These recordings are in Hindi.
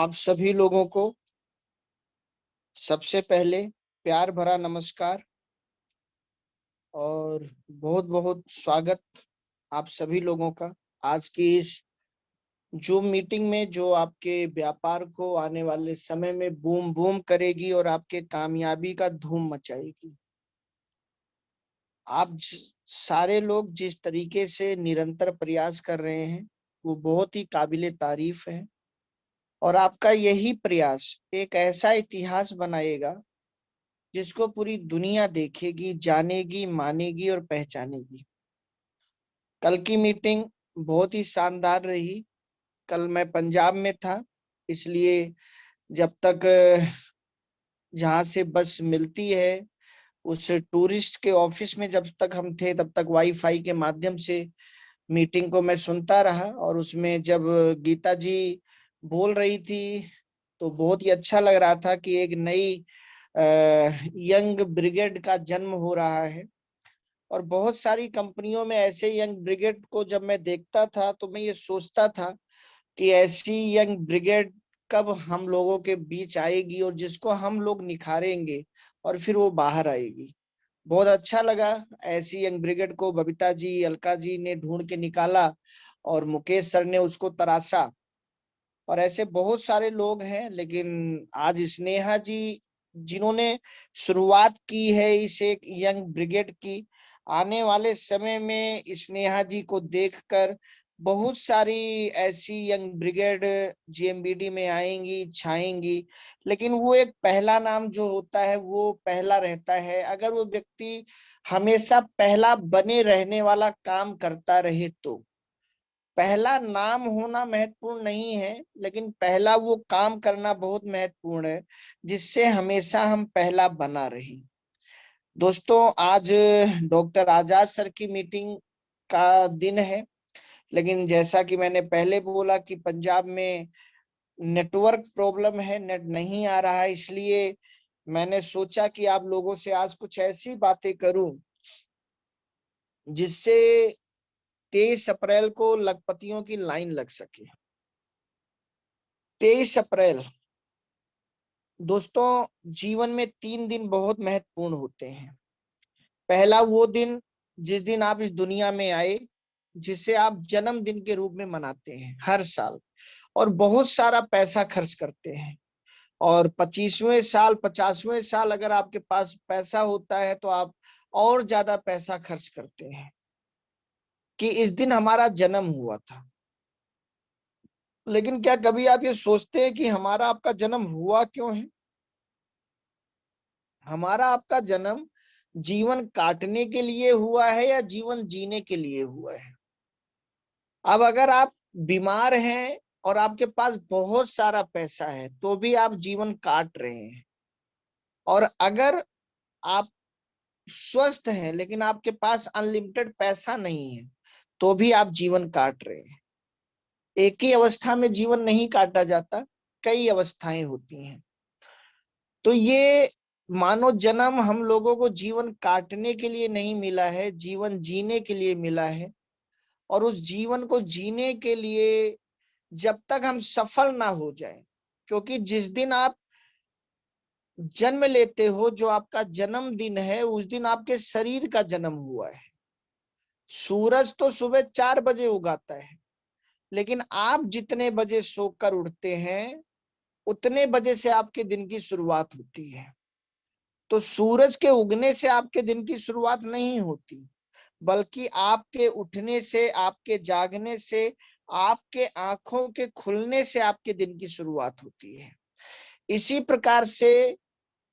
आप सभी लोगों को सबसे पहले प्यार भरा नमस्कार और बहुत बहुत स्वागत आप सभी लोगों का आज की इस जूम मीटिंग में, जो आपके व्यापार को आने वाले समय में बूम बूम करेगी और आपके कामयाबी का धूम मचाएगी। आप सारे लोग जिस तरीके से निरंतर प्रयास कर रहे हैं वो बहुत ही काबिले तारीफ है, और आपका यही प्रयास एक ऐसा इतिहास बनाएगा जिसको पूरी दुनिया देखेगी, जानेगी, मानेगी और पहचानेगी। कल की मीटिंग बहुत ही शानदार रही। कल मैं पंजाब में था, इसलिए जब तक जहाँ से बस मिलती है उस टूरिस्ट के ऑफिस में जब तक हम थे तब तक वाईफाई के माध्यम से मीटिंग को मैं सुनता रहा, और उसमें जब गीता जी बोल रही थी तो बहुत ही अच्छा लग रहा था कि एक नई यंग ब्रिगेड का जन्म हो रहा है। और बहुत सारी कंपनियों में ऐसे यंग ब्रिगेड को जब मैं देखता था तो मैं ये सोचता था कि ऐसी यंग ब्रिगेड कब हम लोगों के बीच आएगी और जिसको हम लोग निखारेंगे और फिर वो बाहर आएगी। बहुत अच्छा लगा, ऐसी यंग ब्रिगेड को बबीता जी, अलका जी ने ढूंढ के निकाला और मुकेश सर ने उसको तराशा, और ऐसे बहुत सारे लोग हैं। लेकिन आज स्नेहा जी जिन्होंने शुरुआत की है इस एक यंग ब्रिगेड की, आने वाले समय में स्नेहा जी को देखकर बहुत सारी ऐसी यंग ब्रिगेड जीएमबीडी में आएंगी, छाएंगी। लेकिन वो एक पहला नाम जो होता है वो पहला रहता है। अगर वो व्यक्ति हमेशा पहला बने रहने वाला काम करता रहे तो पहला नाम होना महत्वपूर्ण नहीं है, लेकिन पहला वो काम करना बहुत महत्वपूर्ण है जिससे हमेशा हम पहला बना रहे। दोस्तों, आज डॉक्टर आजाद सर की मीटिंग का दिन है, लेकिन जैसा कि मैंने पहले बोला कि पंजाब में नेटवर्क प्रॉब्लम है, नेट नहीं आ रहा है, इसलिए मैंने सोचा कि आप लोगों से आज कुछ ऐसी बातें करूं जिससे 23 अप्रैल को लखपतियों की लाइन लग सके। 23 अप्रैल, दोस्तों, जीवन में 3 दिन बहुत महत्वपूर्ण होते हैं। पहला वो दिन जिस दिन आप इस दुनिया में आए, जिसे आप जन्मदिन के रूप में मनाते हैं हर साल, और बहुत सारा पैसा खर्च करते हैं। और 25वें साल, 50वें साल अगर आपके पास पैसा होता है तो आप और ज्यादा पैसा खर्च करते हैं कि इस दिन हमारा जन्म हुआ था। लेकिन क्या कभी आप ये सोचते हैं कि हमारा आपका जन्म हुआ क्यों है? हमारा आपका जन्म जीवन काटने के लिए हुआ है या जीवन जीने के लिए हुआ है? अब अगर आप बीमार हैं और आपके पास बहुत सारा पैसा है तो भी आप जीवन काट रहे हैं, और अगर आप स्वस्थ हैं लेकिन आपके पास अनलिमिटेड पैसा नहीं है तो भी आप जीवन काट रहे हैं। एक ही अवस्था में जीवन नहीं काटा जाता, कई अवस्थाएं होती हैं। तो ये मानव जन्म हम लोगों को जीवन काटने के लिए नहीं मिला है, जीवन जीने के लिए मिला है। और उस जीवन को जीने के लिए जब तक हम सफल ना हो जाए, क्योंकि जिस दिन आप जन्म लेते हो, जो आपका जन्मदिन है, उस दिन आपके शरीर का जन्म हुआ है। सूरज तो सुबह 4 बजे उगाता है, लेकिन आप जितने बजे सोकर उठते हैं उतने बजे से आपके दिन की शुरुआत होती है। तो सूरज के उगने से आपके दिन की शुरुआत नहीं होती, बल्कि आपके उठने से, आपके जागने से, आपके आंखों के खुलने से आपके दिन की शुरुआत होती है। इसी प्रकार से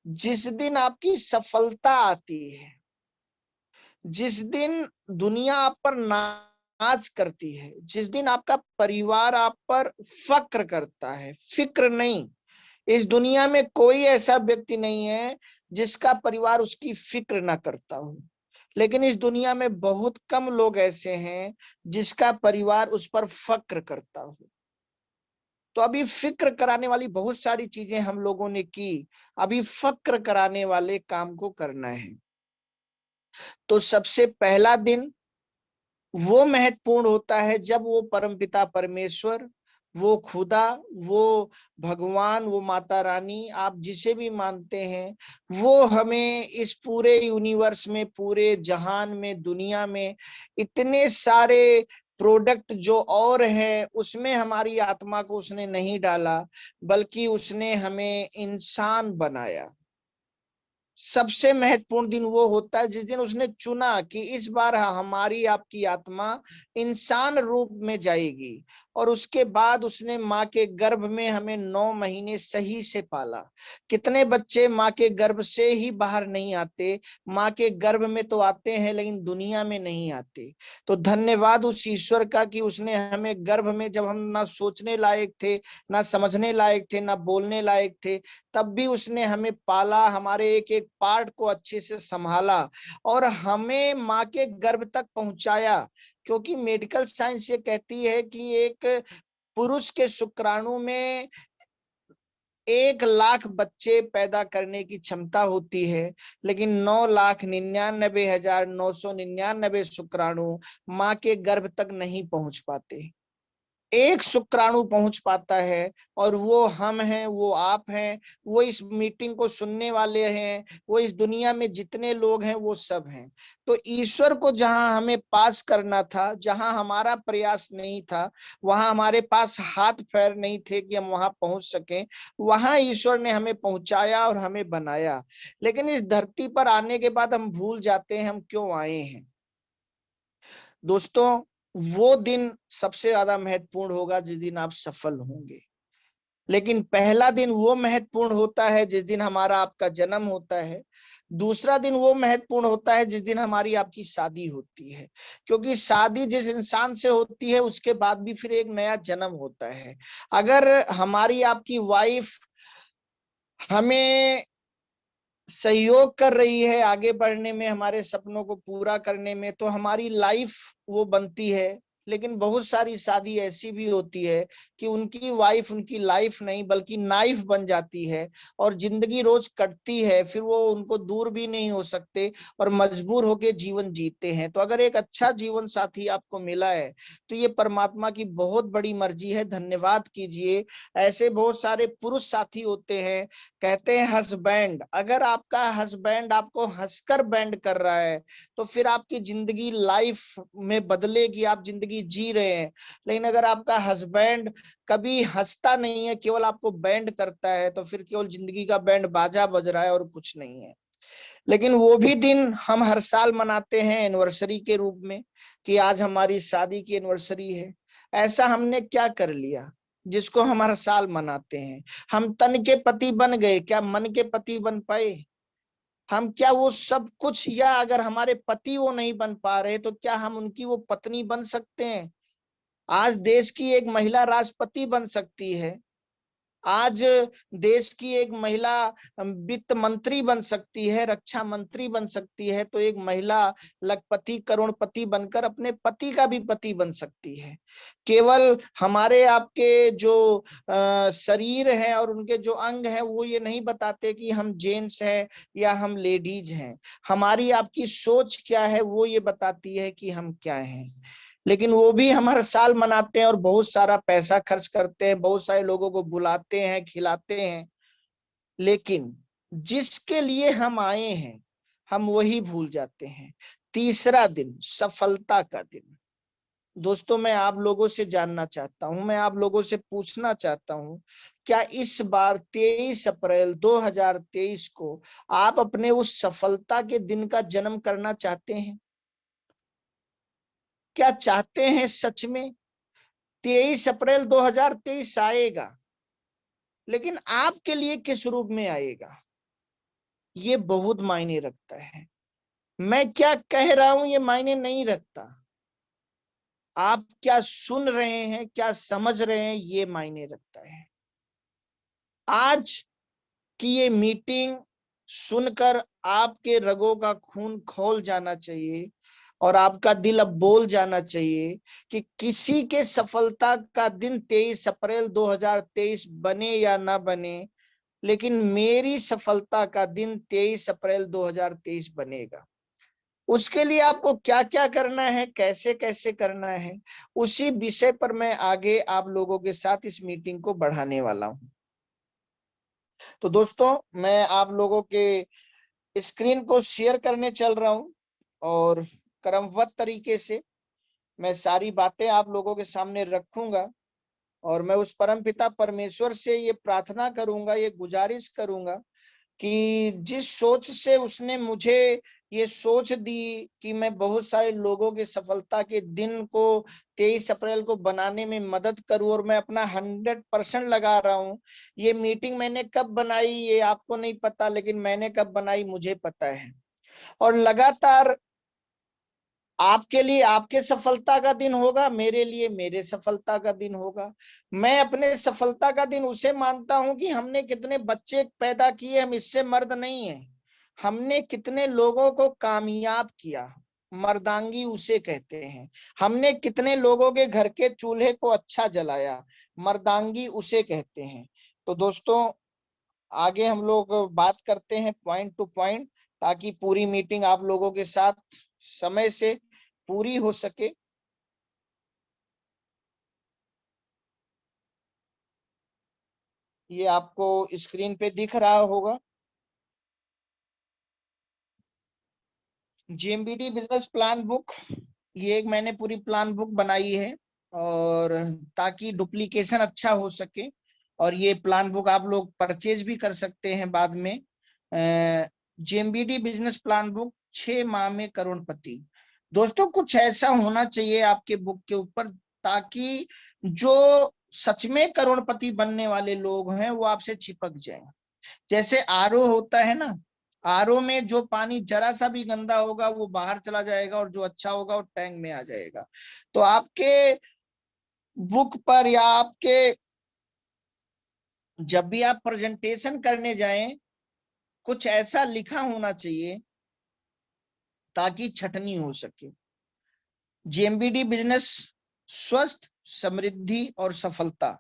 जिस दिन आपकी सफलता आती है, जिस दिन दुनिया आप पर नाज करती है, जिस दिन आपका परिवार आप पर फक्र करता है, फिक्र नहीं, इस दुनिया में कोई ऐसा व्यक्ति नहीं है जिसका परिवार उसकी फिक्र ना करता हो, लेकिन इस दुनिया में बहुत कम लोग ऐसे हैं जिसका परिवार उस पर फक्र करता हो। तो अभी फिक्र कराने वाली बहुत सारी चीजें हम लोगों ने की, अभी फक्र कराने वाले काम को करना है। तो सबसे पहला दिन वो महत्वपूर्ण होता है जब वो परमपिता परमेश्वर वो खुदा, वो भगवान, वो माता रानी, आप जिसे भी मानते हैं, वो हमें इस पूरे यूनिवर्स में, पूरे जहान में, दुनिया में इतने सारे प्रोडक्ट जो और है उसमें हमारी आत्मा को उसने नहीं डाला, बल्कि उसने हमें इंसान बनाया। सबसे महत्वपूर्ण दिन वो होता है जिस दिन उसने चुना कि इस बार हमारी आपकी आत्मा इंसान रूप में जाएगी। और उसके बाद उसने माँ के गर्भ में हमें 9 महीने सही से पाला। कितने बच्चे माँ के गर्भ से ही बाहर नहीं आते, माँ के गर्भ में तो आते हैं लेकिन दुनिया में नहीं आते। तो धन्यवाद उस ईश्वर का कि उसने हमें गर्भ में, जब हम ना सोचने लायक थे, ना समझने लायक थे, ना बोलने लायक थे, तब भी उसने हमें पाला, हमारे एक एक पार्ट को अच्छे से संभाला और हमें माँ के गर्भ तक पहुंचाया। क्योंकि मेडिकल साइंस ये कहती है कि एक पुरुष के शुक्राणु में 1 लाख बच्चे पैदा करने की क्षमता होती है, लेकिन 9,99,999 शुक्राणु माँ के गर्भ तक नहीं पहुंच पाते। एक शुक्राणु पहुंच पाता है, और वो हम हैं, वो आप हैं, वो इस मीटिंग को सुनने वाले हैं, वो इस दुनिया में जितने लोग हैं वो सब हैं। तो ईश्वर को जहां हमें पास करना था, जहां हमारा प्रयास नहीं था, वहां हमारे पास हाथ पैर नहीं थे कि हम वहां पहुंच सकें, वहां ईश्वर ने हमें पहुंचाया और हमें बनाया। लेकिन इस धरती पर आने के बाद हम भूल जाते हैं हम क्यों आए हैं। दोस्तों, वो दिन सबसे ज्यादा महत्वपूर्ण होगा जिस दिन आप सफल होंगे। लेकिन पहला दिन वो महत्वपूर्ण होता है जिस दिन हमारा आपका जन्म होता है। दूसरा दिन वो महत्वपूर्ण होता है जिस दिन हमारी आपकी शादी होती है। क्योंकि शादी जिस इंसान से होती है उसके बाद भी फिर एक नया जन्म होता है। अगर हमारी आपकी वाइफ हमें सहयोग कर रही है आगे बढ़ने में, हमारे सपनों को पूरा करने में, तो हमारी लाइफ वो बनती है। लेकिन बहुत सारी शादी ऐसी भी होती है कि उनकी वाइफ उनकी लाइफ नहीं बल्कि नाइफ बन जाती है, और जिंदगी रोज कटती है, फिर वो उनको दूर भी नहीं हो सकते और मजबूर होके जीवन जीते हैं। तो अगर एक अच्छा जीवन साथी आपको मिला है तो ये परमात्मा की बहुत बड़ी मर्जी है, धन्यवाद कीजिए। ऐसे बहुत सारे पुरुष साथी होते हैं, कहते हैं हस्बैंड, अगर आपका हस्बैंड आपको हंसकर बैंड कर रहा है तो फिर आपकी जिंदगी लाइफ में बदलेगी, आप जिंदगी जी रहे हैं। लेकिन अगर आपका हस्बैंड कभी हंसता नहीं है, केवल आपको बैंड करता है, तो फिर केवल जिंदगी का बैंड बाजा बज रहा है और कुछ नहीं है। लेकिन वो भी दिन हम हर साल मनाते हैं एनिवर्सरी के रूप में, कि आज हमारी शादी की एनिवर्सरी है। ऐसा हमने क्या कर लिया जिसको हम हर साल मनाते हैं? हम तन के पति बन गए, क्या मन के पति बन पाए? हम क्या वो सब कुछ, या अगर हमारे पति वो नहीं बन पा रहे तो क्या हम उनकी वो पत्नी बन सकते हैं? आज देश की एक महिला राष्ट्रपति बन सकती है, आज देश की एक महिला वित्त मंत्री बन सकती है, रक्षा मंत्री बन सकती है, तो एक महिला लखपति करोड़पति बनकर अपने पति का भी पति बन सकती है। केवल हमारे आपके जो शरीर है और उनके जो अंग है वो ये नहीं बताते कि हम जेंट्स हैं या हम लेडीज हैं। हमारी आपकी सोच क्या है वो ये बताती है कि हम क्या हैं। लेकिन वो भी हम हर साल मनाते हैं और बहुत सारा पैसा खर्च करते हैं, बहुत सारे लोगों को बुलाते हैं, खिलाते हैं, लेकिन जिसके लिए हम आए हैं हम वही भूल जाते हैं। तीसरा दिन, सफलता का दिन। दोस्तों, मैं आप लोगों से जानना चाहता हूं, मैं आप लोगों से पूछना चाहता हूं, क्या इस बार 23 अप्रैल 2023 को आप अपने उस सफलता के दिन का जन्म करना चाहते हैं? क्या चाहते हैं सच में? 23 अप्रैल 2023 आएगा, लेकिन आपके लिए किस रूप में आएगा ये बहुत मायने रखता है। मैं क्या कह रहा हूं ये मायने नहीं रखता, आप क्या सुन रहे हैं, क्या समझ रहे हैं, ये मायने रखता है। आज की ये मीटिंग सुनकर आपके रगों का खून खौल जाना चाहिए और आपका दिल अब बोल जाना चाहिए कि किसी के सफलता का दिन 23 अप्रैल 2023 बने या ना बने, लेकिन मेरी सफलता का दिन 23 अप्रैल 2023 बनेगा। उसके लिए आपको क्या क्या करना है, कैसे कैसे करना है, उसी विषय पर मैं आगे आप लोगों के साथ इस मीटिंग को बढ़ाने वाला हूं। तो दोस्तों, मैं आप लोगों के स्क्रीन को शेयर करने चल रहा हूं और क्रमबद्ध तरीके से मैं सारी बातें आप लोगों के सामने रखूंगा। और मैं उस परमपिता परमेश्वर से ये प्रार्थना करूंगा, ये गुजारिश करूंगा कि जिस सोच से उसने मुझे ये सोच दी कि मैं बहुत सारे लोगों की सफलता के दिन को 23 अप्रैल को बनाने में मदद करूं, और मैं अपना 100% लगा रहा हूं। ये मीटिंग मैंने कब बनाई ये आपको नहीं पता, लेकिन मैंने कब बनाई मुझे पता है। और लगातार आपके लिए आपके सफलता का दिन होगा, मेरे लिए मेरे सफलता का दिन होगा। मैं अपने सफलता का दिन उसे मानता हूं कि हमने कितने बच्चे पैदा किए, हम इससे मर्द नहीं है। हमने कितने लोगों को कामयाब किया, मर्दांगी उसे कहते हैं। हमने कितने लोगों के घर के चूल्हे को अच्छा जलाया, मर्दांगी उसे कहते हैं। तो दोस्तों, आगे हम लोग बात करते हैं पॉइंट टू पॉइंट, ताकि पूरी मीटिंग आप लोगों के साथ समय से पूरी हो सके। ये आपको स्क्रीन पे दिख रहा होगा, जीएमबीडी बिजनेस प्लान बुक। ये एक मैंने पूरी प्लान बुक बनाई है, और ताकि डुप्लीकेशन अच्छा हो सके। और ये प्लान बुक आप लोग परचेज भी कर सकते हैं बाद में। जीएमबीडी बिजनेस प्लान बुक 6 माह में करोड़पति। दोस्तों, कुछ ऐसा होना चाहिए आपके बुक के ऊपर, ताकि जो सच में करोड़पति बनने वाले लोग हैं वो आपसे चिपक जाएं। जैसे आरओ होता है ना, आरओ में जो पानी जरा सा भी गंदा होगा वो बाहर चला जाएगा, और जो अच्छा होगा वो टैंक में आ जाएगा। तो आपके बुक पर या आपके जब भी आप प्रेजेंटेशन करने जाएं, कुछ ऐसा लिखा होना चाहिए ताकि छटनी हो सके। जीएमबीडी बिजनेस स्वस्थ, समृद्धि और सफलता,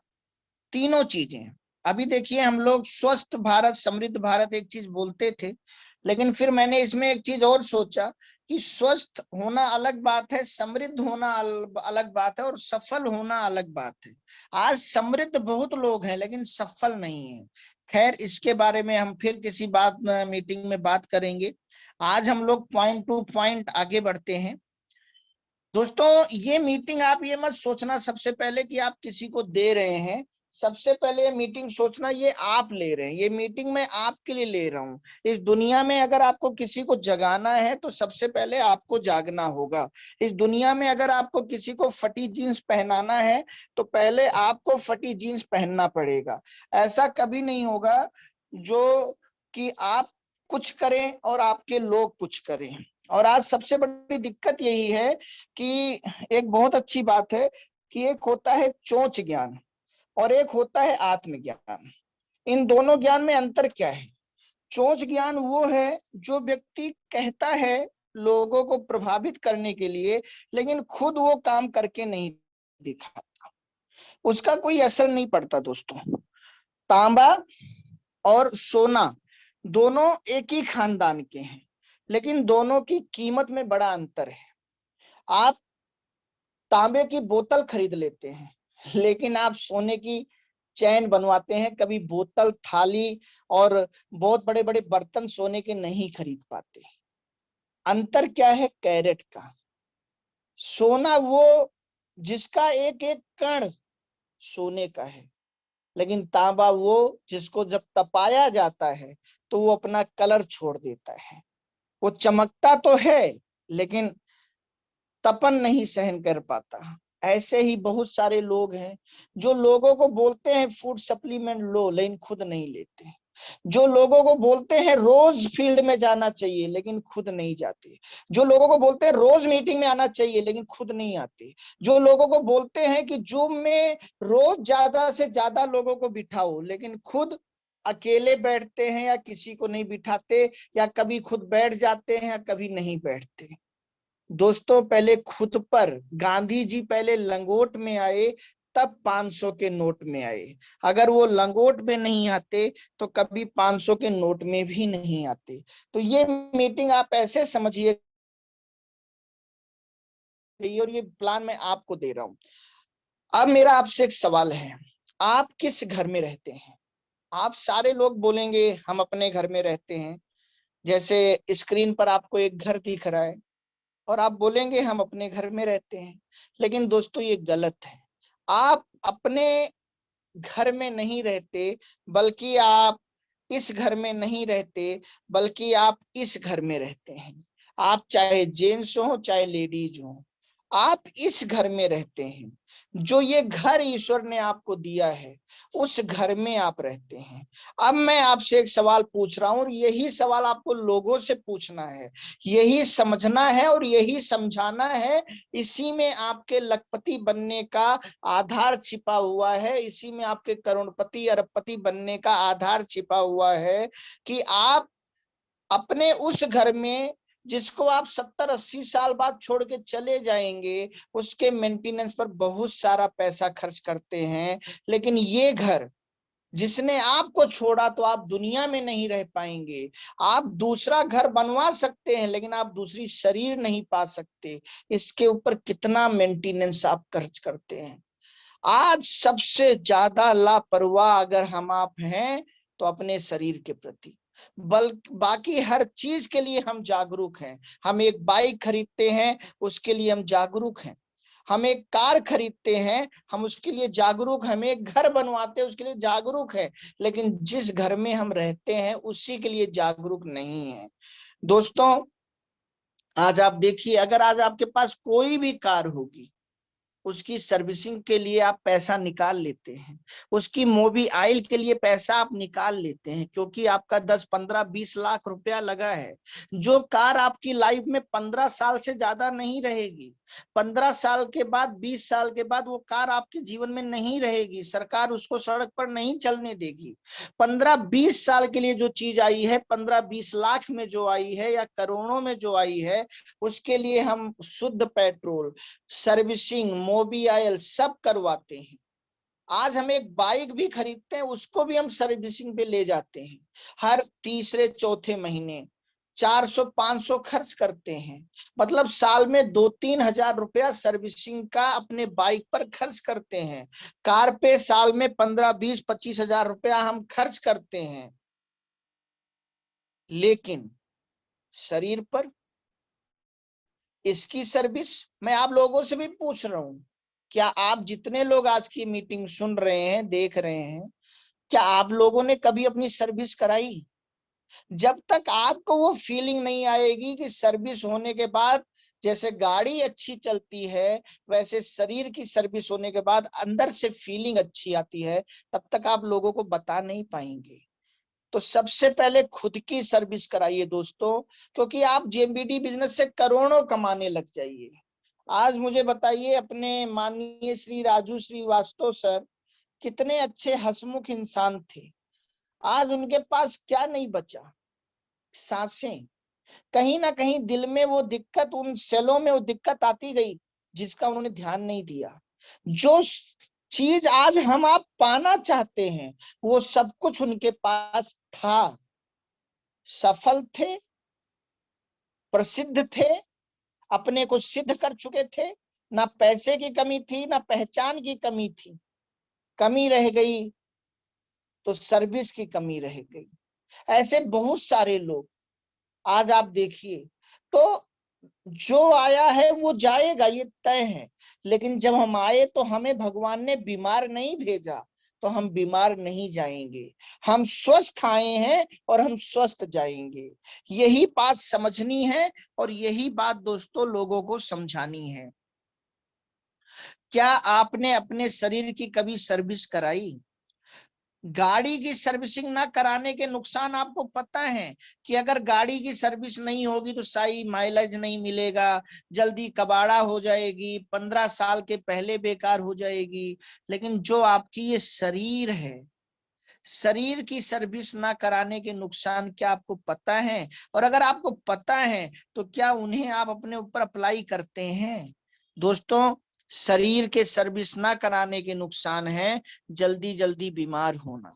तीनों चीजें। अभी देखिए, हम लोग स्वस्थ भारत समृद्ध भारत एक चीज बोलते थे, लेकिन फिर मैंने इसमें एक चीज और सोचा कि स्वस्थ होना अलग बात है, समृद्ध होना अलग बात है, और सफल होना अलग बात है। आज समृद्ध बहुत लोग हैं लेकिन सफल नहीं है। खैर, इसके बारे में हम फिर किसी बात मीटिंग में बात करेंगे। आज हम लोग पॉइंट टू पॉइंट आगे बढ़ते हैं। दोस्तों, ये मीटिंग आप ये मत सोचना सबसे पहले कि आप किसी को दे रहे हैं। सबसे पहले ये मीटिंग सोचना ये आप ले रहे हैं, ये मीटिंग मैं आपके लिए ले रहा हूं। इस दुनिया में अगर आपको किसी को जगाना है तो सबसे पहले आपको जागना होगा। इस दुनिया में अगर आपको किसी को फटी जीन्स पहनाना है तो पहले आपको फटी जीन्स पहनना पड़ेगा। ऐसा कभी नहीं होगा जो कि आप कुछ करें और आपके लोग कुछ करें। और आज सबसे बड़ी दिक्कत यही है कि एक बहुत अच्छी बात है कि एक होता है चोंच ज्ञान और एक होता है आत्मज्ञान। इन दोनों ज्ञान में अंतर क्या है? चोंच ज्ञान वो है जो व्यक्ति कहता है लोगों को प्रभावित करने के लिए, लेकिन खुद वो काम करके नहीं दिखाता, उसका कोई असर नहीं पड़ता। दोस्तों, तांबा और सोना दोनों एक ही खानदान के हैं, लेकिन दोनों की कीमत में बड़ा अंतर है। आप तांबे की बोतल खरीद लेते हैं, लेकिन आप सोने की चैन बनवाते हैं। कभी बोतल, थाली और बहुत बड़े बड़े बर्तन सोने के नहीं खरीद पाते। अंतर क्या है? कैरेट का। सोना वो जिसका एक एक कण सोने का है, लेकिन तांबा वो जिसको जब तपाया जाता है तो वो अपना कलर छोड़ देता है। वो चमकता तो है लेकिन तपन नहीं सहन कर पाता। ऐसे ही बहुत सारे लोग हैं जो लोगों को बोलते हैं फूड सप्लीमेंट लो, लेकिन खुद नहीं लेते। जो लोगों को बोलते हैं रोज फील्ड में जाना चाहिए, लेकिन खुद नहीं जाते। जो लोगों को बोलते हैं रोज मीटिंग में आना चाहिए, लेकिन खुद नहीं आते। जो लोगों को बोलते हैं कि जूम में रोज ज्यादा से ज्यादा लोगों को बिठाओ, लेकिन खुद अकेले बैठते हैं या किसी को नहीं बिठाते, या कभी खुद बैठ जाते हैं या कभी नहीं बैठते। दोस्तों, पहले खुद पर गांधी जी पहले लंगोट में आए, तब 500 के नोट में आए। अगर वो लंगोट में नहीं आते तो कभी 500 के नोट में भी नहीं आते। तो ये मीटिंग आप ऐसे समझिए चाहिए और ये प्लान मैं आपको दे रहा हूं। अब मेरा आपसे एक सवाल है, आप किस घर में रहते हैं? आप सारे लोग बोलेंगे हम अपने घर में रहते हैं, जैसे स्क्रीन पर आपको एक घर दिख रहा है और आप बोलेंगे हम अपने घर में रहते हैं। लेकिन दोस्तों ये गलत है। आप अपने घर में नहीं रहते, बल्कि आप इस घर में नहीं रहते, बल्कि आप इस घर में रहते हैं। आप चाहे जेंट्स हो चाहे लेडीज हो, आप इस घर में रहते हैं। जो ये घर ईश्वर ने आपको दिया है, उस घर में आप रहते हैं। अब मैं आपसे एक सवाल पूछ रहा हूं और यही सवाल आपको लोगों से पूछना है, यही समझना है और यही समझाना है। इसी में आपके लखपति बनने का आधार छिपा हुआ है, इसी में आपके करोड़पति अरबपति बनने का आधार छिपा हुआ है कि आप अपने उस घर में, जिसको आप 70-80 साल बाद छोड़ के चले जाएंगे, उसके मेंटेनेंस पर बहुत सारा पैसा खर्च करते हैं। लेकिन ये घर जिसने आपको छोड़ा तो आप दुनिया में नहीं रह पाएंगे। आप दूसरा घर बनवा सकते हैं लेकिन आप दूसरी शरीर नहीं पा सकते। इसके ऊपर कितना मेंटेनेंस आप खर्च करते हैं। आज सबसे ज्यादा लापरवाह अगर हम आप हैं तो अपने शरीर के प्रति, बाकी हर चीज के लिए हम जागरूक हैं। हम एक बाइक खरीदते हैं, उसके लिए हम जागरूक हैं। हम एक कार खरीदते हैं, हम उसके लिए जागरूक। हम एक घर बनवाते हैं, उसके लिए जागरूक है। लेकिन जिस घर में हम रहते हैं उसी के लिए जागरूक नहीं है। दोस्तों आज आप देखिए, अगर आज आपके पास कोई भी कार होगी, उसकी सर्विसिंग के लिए आप पैसा निकाल लेते हैं, उसकी मोबिल के लिए पैसा आप निकाल लेते हैं, क्योंकि आपका 10-15-20 लाख रुपया लगा है। जो कार आपकी लाइफ में 15 साल से ज्यादा नहीं रहेगी, 15 साल के बाद, 20 साल के बाद वो कार आपके जीवन में नहीं रहेगी। सरकार उसको सड़क पर नहीं चलने देगी। 15-20 साल के लिए जो चीज आई है, 15-20 लाख में जो आई है या करोड़ों में जो आई है, उसके लिए हम शुद्ध पेट्रोल, सर्विसिंग, मोबिल सब करवाते हैं। आज हम एक बाइक भी खरीदते हैं, उसको भी हम सर्विसिंग पे ले जाते हैं। हर तीसरे चौथे महीने 400-500 खर्च करते हैं। मतलब साल में 2-3 हजार रुपया सर्विसिंग का अपने बाइक पर खर्च करते हैं। कार पे साल में 15-20-25 हजार रुपया हम खर्च करते हैं। लेकिन शरीर पर, इसकी सर्विस, मैं आप लोगों से भी पूछ रहा हूं, क्या आप जितने लोग आज की मीटिंग सुन रहे हैं, देख रहे हैं, क्या आप लोगों ने कभी अपनी सर्विस कराई? जब तक आपको वो फीलिंग नहीं आएगी कि सर्विस होने के बाद, जैसे गाड़ी अच्छी चलती है वैसे शरीर की सर्विस होने के बाद अंदर से फीलिंग अच्छी आती है, तब तक आप लोगों को बता नहीं पाएंगे। तो सबसे पहले खुद की सर्विस कराइए दोस्तों, क्योंकि आप जेएमबीडी बिजनेस से करोड़ों कमाने लग जाइए। आज मुझे बताइए, अपने माननीय श्री राजू श्रीवास्तव सर कितने अच्छे हंसमुख इंसान थे, आज उनके पास क्या नहीं बचा? सांसें। कहीं ना कहीं दिल में वो दिक्कत, उन सेलों में वो दिक्कत आती गई जिसका उन्होंने ध्यान नहीं दिया। जो चीज आज हम आप पाना चाहते हैं वो सब कुछ उनके पास था। सफल थे, प्रसिद्ध थे, अपने को सिद्ध कर चुके थे। ना पैसे की कमी थी, ना पहचान की कमी थी। कमी रह गई तो सर्विस की कमी रह गई। ऐसे बहुत सारे लोग आज आप देखिए। तो जो आया है वो जाएगा, ये तय है। लेकिन जब हम आए तो हमें भगवान ने बीमार नहीं भेजा, तो हम बीमार नहीं जाएंगे। हम स्वस्थ आए हैं और हम स्वस्थ जाएंगे। यही बात समझनी है और यही बात दोस्तों लोगों को समझानी है। क्या आपने अपने शरीर की कभी सर्विस कराई? गाड़ी की सर्विसिंग ना कराने के नुकसान आपको पता है कि अगर गाड़ी की सर्विस नहीं होगी तो सही माइलेज नहीं मिलेगा, जल्दी कबाड़ा हो जाएगी, 15 साल के पहले बेकार हो जाएगी। लेकिन जो आपकी ये शरीर है, शरीर की सर्विस ना कराने के नुकसान क्या आपको पता है? और अगर आपको पता है तो क्या उन्हें आप अपने ऊपर अप्लाई करते हैं? दोस्तों शरीर के सर्विस ना कराने के नुकसान है जल्दी जल्दी बीमार होना,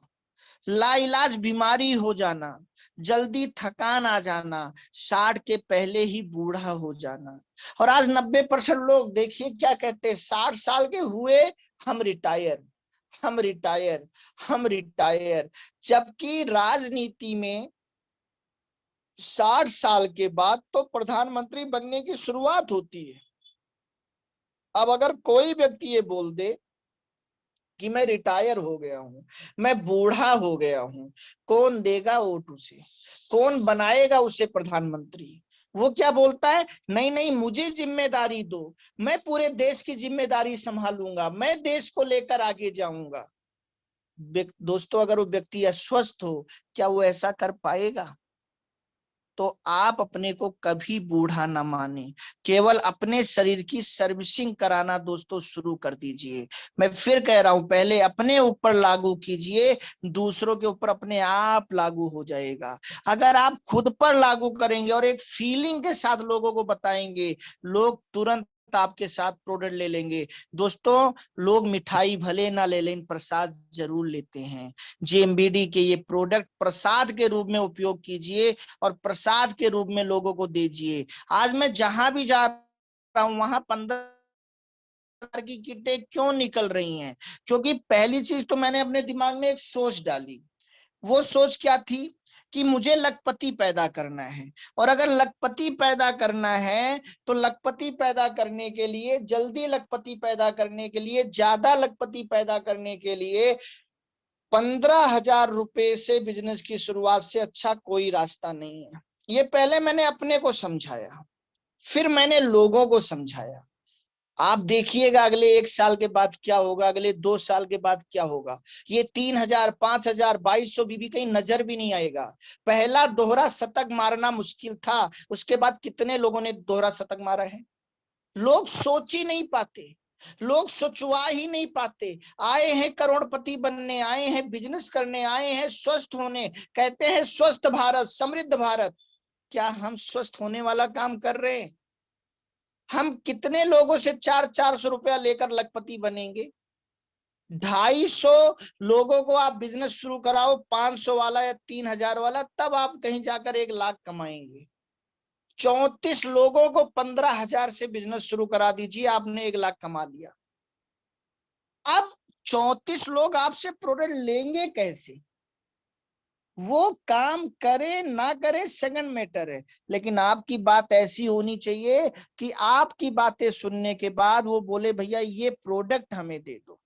लाइलाज बीमारी हो जाना, जल्दी थकान आ जाना, 60 के पहले ही बूढ़ा हो जाना। और आज 90% लोग देखिए क्या कहते हैं, 60 साल के हुए हम रिटायर, हम रिटायर, हम रिटायर। जबकि राजनीति में 60 साल के बाद तो प्रधानमंत्री बनने की शुरुआत होती है। अब अगर कोई व्यक्ति ये बोल दे कि मैं रिटायर हो गया हूं, मैं बूढ़ा हो गया हूं, कौन देगा वोट उसे, कौन बनाएगा उसे प्रधानमंत्री? वो क्या बोलता है, नहीं नहीं मुझे जिम्मेदारी दो, मैं पूरे देश की जिम्मेदारी संभालूंगा, मैं देश को लेकर आगे जाऊंगा। दोस्तों, अगर वो व्यक्ति अस्वस्थ हो, क्या वो ऐसा कर पाएगा? तो आप अपने को कभी बूढ़ा ना माने, केवल अपने शरीर की सर्विसिंग कराना दोस्तों शुरू कर दीजिए। मैं फिर कह रहा हूं, पहले अपने ऊपर लागू कीजिए, दूसरों के ऊपर अपने आप लागू हो जाएगा। अगर आप खुद पर लागू करेंगे और एक फीलिंग के साथ लोगों को बताएंगे, लोग तुरंत आपके साथ प्रोडक्ट ले लेंगे। दोस्तों, लोग मिठाई भले ना ले लें, प्रसाद जरूर लेते हैं। जेएमबीडी के ये प्रोडक्ट प्रसाद के रूप में उपयोग कीजिए और प्रसाद के रूप में लोगों को दीजिए। आज मैं जहां भी जा रहा हूं, वहां 15 की किटें क्यों निकल रही हैं? क्योंकि पहली चीज तो मैंने अपने दिमाग में एक सोच डाली। वो सोच क्या थी कि मुझे लखपति पैदा करना है, और अगर लखपति पैदा करना है तो लखपति पैदा करने के लिए, जल्दी लखपति पैदा करने के लिए, ज्यादा लखपति पैदा करने के लिए 15,000 रुपए से बिजनेस की शुरुआत से अच्छा कोई रास्ता नहीं है। ये पहले मैंने अपने को समझाया, फिर मैंने लोगों को समझाया। आप देखिएगा अगले 1 साल के बाद क्या होगा, अगले 2 साल के बाद क्या होगा। ये 3,000, 5,000, 2,200 बीबी कहीं नजर भी नहीं आएगा। पहला दोहरा शतक मारना मुश्किल था, उसके बाद कितने लोगों ने दोहरा शतक मारा है? लोग सोच ही नहीं पाते, लोग सोचवा ही नहीं पाते। आए हैं करोड़पति बनने, आए हैं बिजनेस करने, आए हैं स्वस्थ होने, कहते हैं स्वस्थ भारत, समृद्ध भारत। क्या हम स्वस्थ होने वाला काम कर रहे हैं? हम कितने लोगों से 400-400 रुपया लेकर लखपति बनेंगे? 250 लोगों को आप बिजनेस शुरू कराओ, 500 वाला या 3,000 वाला, तब आप कहीं जाकर 1 लाख कमाएंगे। 34 लोगों को 15,000 से बिजनेस शुरू करा दीजिए, आपने 1 लाख कमा लिया। अब 34 लोग आपसे प्रोडक्ट लेंगे कैसे? वो काम करे ना करे सेकंड मैटर है, लेकिन आपकी बात ऐसी होनी चाहिए कि आपकी बातें सुनने के बाद वो बोले भैया ये प्रोडक्ट हमें दे दो।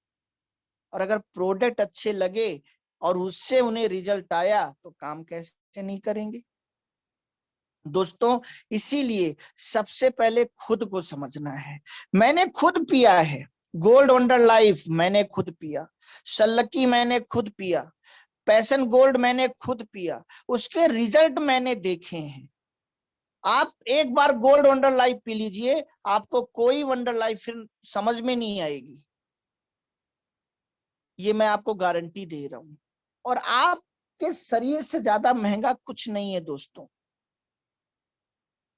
और अगर प्रोडक्ट अच्छे लगे और उससे उन्हें रिजल्ट आया तो काम कैसे नहीं करेंगे? दोस्तों, इसीलिए सबसे पहले खुद को समझना है। मैंने खुद पिया है, गोल्ड वंडर लाइफ मैंने खुद पिया, सल्लकी मैंने खुद पिया, पैशन गोल्ड मैंने खुद पिया, उसके रिजल्ट मैंने देखे हैं। आप एक बार गोल्ड वंडर लाइफ पी लीजिए, आपको कोई वंडर लाइफ फिर समझ में नहीं आएगी, ये मैं आपको गारंटी दे रहा हूं। और आपके शरीर से ज्यादा महंगा कुछ नहीं है दोस्तों।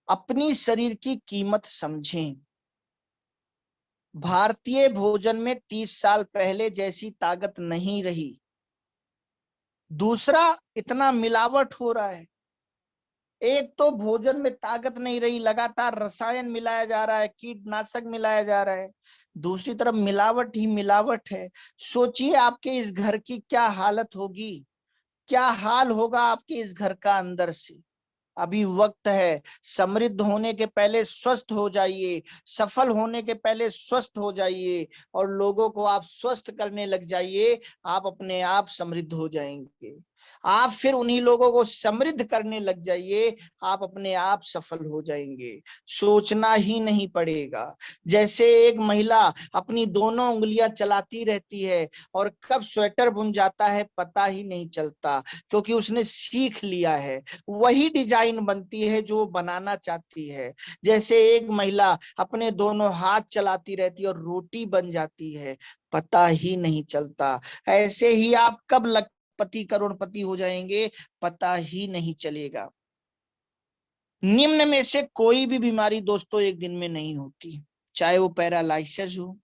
अपनी शरीर की कीमत समझें। भारतीय भोजन में 30 साल पहले जैसी ताकत नहीं रही। दूसरा, इतना मिलावट हो रहा है। एक तो भोजन में ताकत नहीं रही, लगातार रसायन मिलाया जा रहा है, कीटनाशक मिलाया जा रहा है। दूसरी तरफ मिलावट ही मिलावट है। सोचिए आपके इस घर की क्या हालत होगी, क्या हाल होगा आपके इस घर का अंदर से। अभी वक्त है, समृद्ध होने के पहले स्वस्थ हो जाइए, सफल होने के पहले स्वस्थ हो जाइए, और लोगों को आप स्वस्थ करने लग जाइए। आप अपने आप समृद्ध हो जाएंगे। आप फिर उन्हीं लोगों को समृद्ध करने लग जाइए, आप अपने आप सफल हो जाएंगे। सोचना ही नहीं पड़ेगा। जैसे एक महिला अपनी दोनों उंगलियां चलाती रहती है और कब स्वेटर बुन जाता है पता ही नहीं चलता, क्योंकि उसने सीख लिया है। वही डिजाइन बनती है जो बनाना चाहती है। जैसे एक महिला अपने दोनों हाथ चलाती रहती है और रोटी बन जाती है, पता ही नहीं चलता। ऐसे ही आप कब लखपति करोड़पति हो जाएंगे, पता ही नहीं चलेगा। निम्न में से कोई भी बीमारी दोस्तों एक दिन में नहीं होती, चाहे वो पैरालिसिस हो,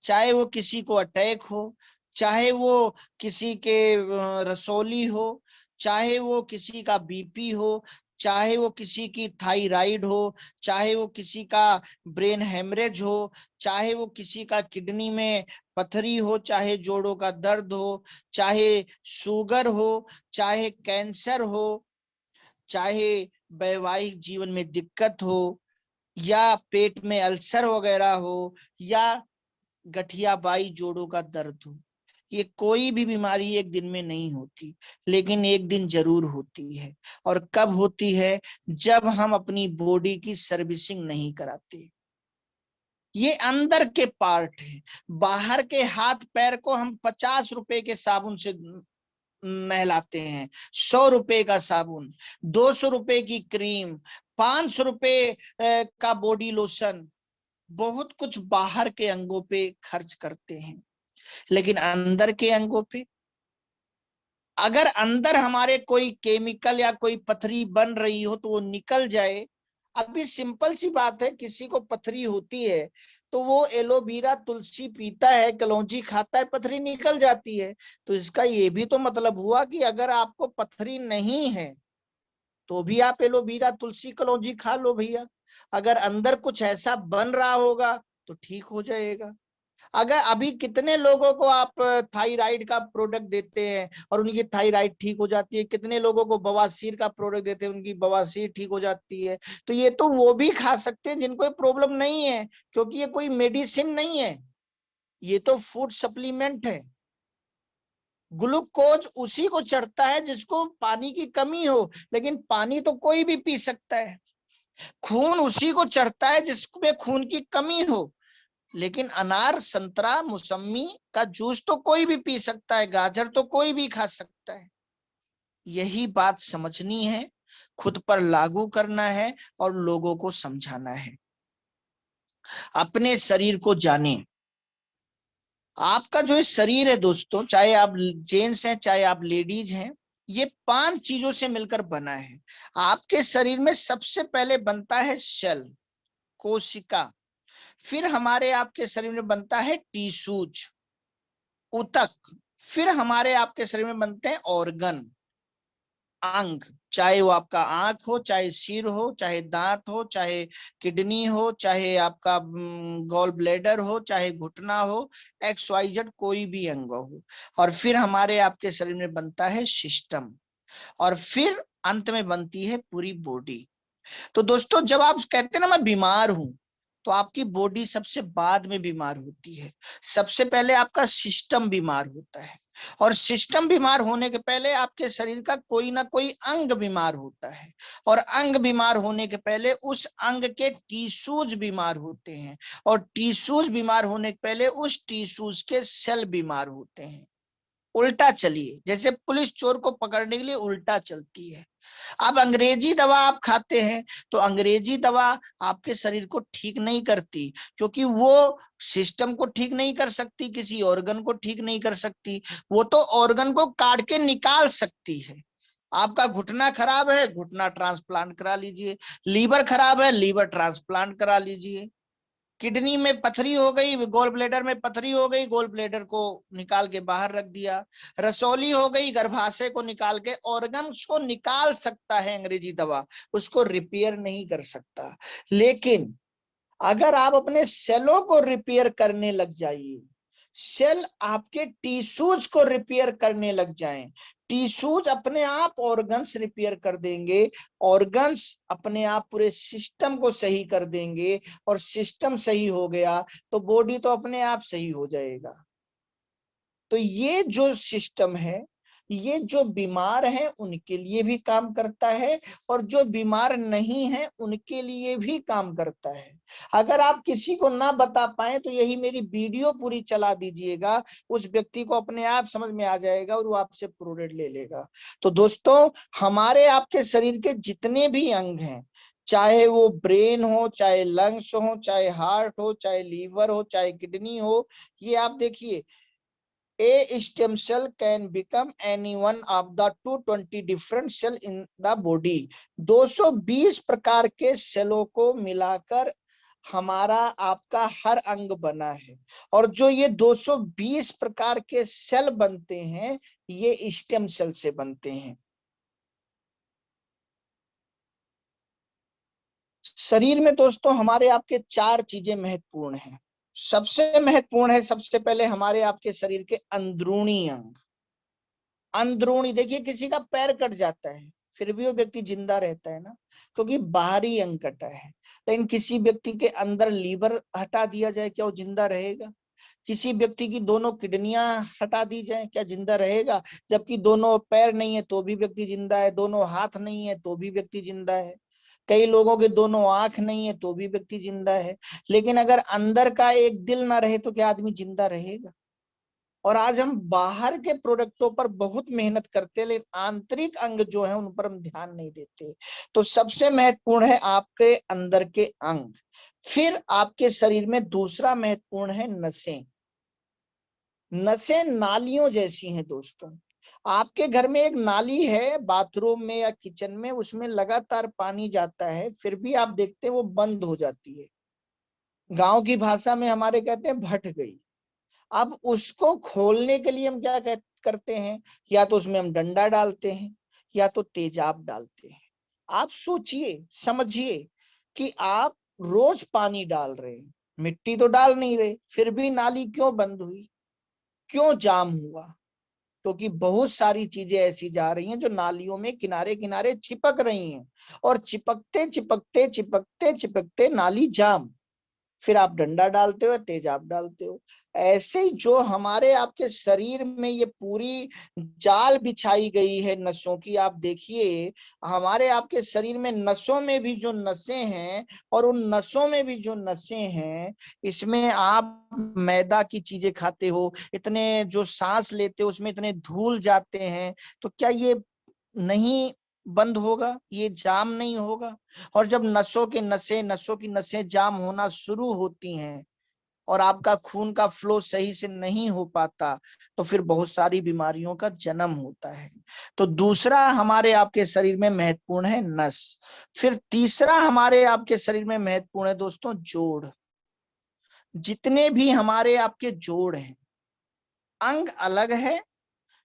चाहे वो किसी को अटैक हो, चाहे वो किसी के रसौली हो, चाहे वो किसी का बीपी हो, चाहे वो किसी की थायराइड हो, चाहे वो किसी का ब्रेन हेमरेज हो, चाहे वो किसी का किडनी में पथरी हो, चाहे जोड़ों का दर्द हो, चाहे शुगर हो, चाहे कैंसर हो, चाहे वैवाहिक जीवन में दिक्कत हो, या पेट में अल्सर वगैरह हो, या गठियाबाई जोड़ों का दर्द हो, ये कोई भी बीमारी एक दिन में नहीं होती, लेकिन एक दिन जरूर होती है। और कब होती है? जब हम अपनी बॉडी की सर्विसिंग नहीं कराते। ये अंदर के पार्ट है। बाहर के हाथ पैर को हम 50 रुपए के साबुन से नहलाते हैं, 100 रुपए का साबुन, 200 रुपए की क्रीम, 500 रुपए का बॉडी लोशन, बहुत कुछ बाहर के अंगों पे खर्च करते हैं, लेकिन अंदर के अंगों पे, अगर अंदर हमारे कोई केमिकल या कोई पथरी बन रही हो तो वो निकल जाए। अभी सिंपल सी बात है, किसी को पथरी होती है तो वो एलोवेरा तुलसी पीता है, कलौंजी खाता है, पथरी निकल जाती है। तो इसका ये भी तो मतलब हुआ कि अगर आपको पथरी नहीं है तो भी आप एलोवेरा तुलसी कलौंजी खा लो भैया। अगर अंदर कुछ ऐसा बन रहा होगा तो ठीक हो जाएगा। अगर अभी कितने लोगों को आप थायराइड का प्रोडक्ट देते हैं और उनकी थायराइड ठीक हो जाती है, कितने लोगों को बवासीर का प्रोडक्ट देते हैं, उनकी बवासीर ठीक हो जाती है। तो ये तो वो भी खा सकते हैं जिनको प्रॉब्लम नहीं है, क्योंकि ये कोई मेडिसिन नहीं है, ये तो फूड सप्लीमेंट है। ग्लूकोज उसी को चढ़ता है जिसको पानी की कमी हो, लेकिन पानी तो कोई भी पी सकता है। खून उसी को चढ़ता है जिसमें खून की कमी हो, लेकिन अनार, संतरा, मौसमी का जूस तो कोई भी पी सकता है, गाजर तो कोई भी खा सकता है। यही बात समझनी है, खुद पर लागू करना है और लोगों को समझाना है। अपने शरीर को जाने। आपका जो शरीर है दोस्तों, चाहे आप जेंट्स हैं चाहे आप लेडीज हैं, ये 5 चीजों से मिलकर बना है। आपके शरीर में सबसे पहले बनता है सेल, कोशिका। फिर हमारे आपके शरीर में बनता है टिश्यूज, ऊतक। फिर हमारे आपके शरीर में बनते हैं ऑर्गन, अंग। चाहे वो आपका आंख हो, चाहे सिर हो, चाहे दांत हो, चाहे किडनी हो, चाहे आपका गॉल ब्लैडर हो, चाहे घुटना हो, XYZ कोई भी अंग हो। और फिर हमारे आपके शरीर में बनता है सिस्टम, और फिर अंत में बनती है पूरी बॉडी। तो दोस्तों, जब आप कहते हैं ना मैं बीमार हूं, तो आपकी बॉडी सबसे बाद में बीमार होती है। सबसे पहले आपका सिस्टम बीमार होता है, और सिस्टम बीमार होने के पहले आपके शरीर का कोई ना कोई अंग बीमार होता है, और अंग बीमार होने के पहले उस अंग के टिश्यूज बीमार होते हैं, और टिश्यूज बीमार होने के पहले उस टिश्यूज के सेल बीमार होते हैं। उल्टा चलिए, जैसे पुलिस चोर को पकड़ने के लिए उल्टा चलती है। अब अंग्रेजी दवा आप खाते हैं तो अंग्रेजी दवा आपके शरीर को ठीक नहीं करती, क्योंकि वो सिस्टम को ठीक नहीं कर सकती, किसी ऑर्गन को ठीक नहीं कर सकती। वो तो ऑर्गन को काट के निकाल सकती है। आपका घुटना खराब है, घुटना ट्रांसप्लांट करा लीजिए। लीवर खराब है, लीवर ट्रांसप्लांट करा लीजिए। किडनी में पथरी हो गई, गोल ब्लेडर में पथरी हो गई, गोल ब्लेडर को निकाल के बाहर रख दिया। रसौली हो गई, गर्भाशय को निकाल के, ऑर्गन्स को निकाल सकता है अंग्रेजी दवा, उसको रिपेयर नहीं कर सकता। लेकिन अगर आप अपने सेलों को रिपेयर करने लग जाइए, सेल आपके टिश्यूज को रिपेयर करने लग जाएं, टिश्यूज अपने आप ऑर्गन्स रिपेयर कर देंगे, ऑर्गन्स अपने आप पूरे सिस्टम को सही कर देंगे, और सिस्टम सही हो गया तो बॉडी तो अपने आप सही हो जाएगा। तो ये जो सिस्टम है, ये जो बीमार है उनके लिए भी काम करता है, और जो बीमार नहीं है उनके लिए भी काम करता है। अगर आप किसी को ना बता पाए तो यही मेरी वीडियो पूरी चला दीजिएगा, उस व्यक्ति को अपने आप समझ में आ जाएगा और वो आपसे प्रोडक्ट ले लेगा। तो दोस्तों, हमारे आपके शरीर के जितने भी अंग हैं, चाहे वो ब्रेन हो, चाहे लंग्स हो, चाहे हार्ट हो, चाहे लीवर हो, चाहे किडनी हो, ये आप देखिए, a stem cell can become any one of the 220 different cell in the body। 220 प्रकार के सेलों को मिलाकर हमारा आपका हर अंग बना है, और जो ये 220 प्रकार के सेल बनते हैं ये स्टेम सेल से बनते हैं। शरीर में दोस्तों हमारे आपके चार चीजें महत्वपूर्ण हैं। सबसे महत्वपूर्ण है, सबसे पहले हमारे आपके शरीर के अंदरूनी अंग। अंदरूनी, देखिए किसी का पैर कट जाता है फिर भी वो व्यक्ति जिंदा रहता है ना, क्योंकि बाहरी अंग कटा है। लेकिन किसी व्यक्ति के अंदर लीवर हटा दिया जाए, क्या वो जिंदा रहेगा? किसी व्यक्ति की दोनों किडनियां हटा दी जाए, क्या जिंदा रहेगा? जबकि दोनों पैर नहीं है तो भी व्यक्ति जिंदा है, दोनों हाथ नहीं है तो भी व्यक्ति जिंदा है, कई लोगों के दोनों आंख नहीं है तो भी व्यक्ति जिंदा है। लेकिन अगर अंदर का एक दिल ना रहे तो क्या आदमी जिंदा रहेगा? और आज हम बाहर के प्रोडक्टों पर बहुत मेहनत करते हैं, लेकिन आंतरिक अंग जो है उन पर हम ध्यान नहीं देते। तो सबसे महत्वपूर्ण है आपके अंदर के अंग। फिर आपके शरीर में दूसरा महत्वपूर्ण है नसें। नसें नालियों जैसी हैं दोस्तों। आपके घर में एक नाली है, बाथरूम में या किचन में, उसमें लगातार पानी जाता है फिर भी आप देखते हैं वो बंद हो जाती है। गांव की भाषा में हमारे कहते हैं भट गई। अब उसको खोलने के लिए हम क्या करते हैं? या तो उसमें हम डंडा डालते हैं या तो तेजाब डालते हैं। आप सोचिए, समझिए कि आप रोज पानी डाल रहे हैं, मिट्टी तो डाल नहीं रहे, फिर भी नाली क्यों बंद हुई, क्यों जाम हुआ? क्योंकि बहुत सारी चीजें ऐसी जा रही हैं जो नालियों में किनारे किनारे चिपक रही हैं, और चिपकते चिपकते चिपकते चिपकते नाली जाम। फिर आप डंडा डालते हो, तेजाब डालते हो। ऐसे ही जो हमारे आपके शरीर में ये पूरी जाल बिछाई गई है नसों की, आप देखिए हमारे आपके शरीर में नसों में भी जो नसें हैं और उन नसों में भी जो नसें हैं, इसमें आप मैदा की चीजें खाते हो, इतने जो सांस लेते हो उसमें इतने धूल जाते हैं, तो क्या ये नहीं बंद होगा, ये जाम नहीं होगा? और जब नसों की नसें जाम होना शुरू होती हैं और आपका खून का फ्लो सही से नहीं हो पाता, तो फिर बहुत सारी बीमारियों का जन्म होता है। तो दूसरा हमारे आपके शरीर में महत्वपूर्ण है नस। फिर तीसरा हमारे आपके शरीर में महत्वपूर्ण है दोस्तों जोड़। जितने भी हमारे आपके जोड़ हैं, अंग अलग है,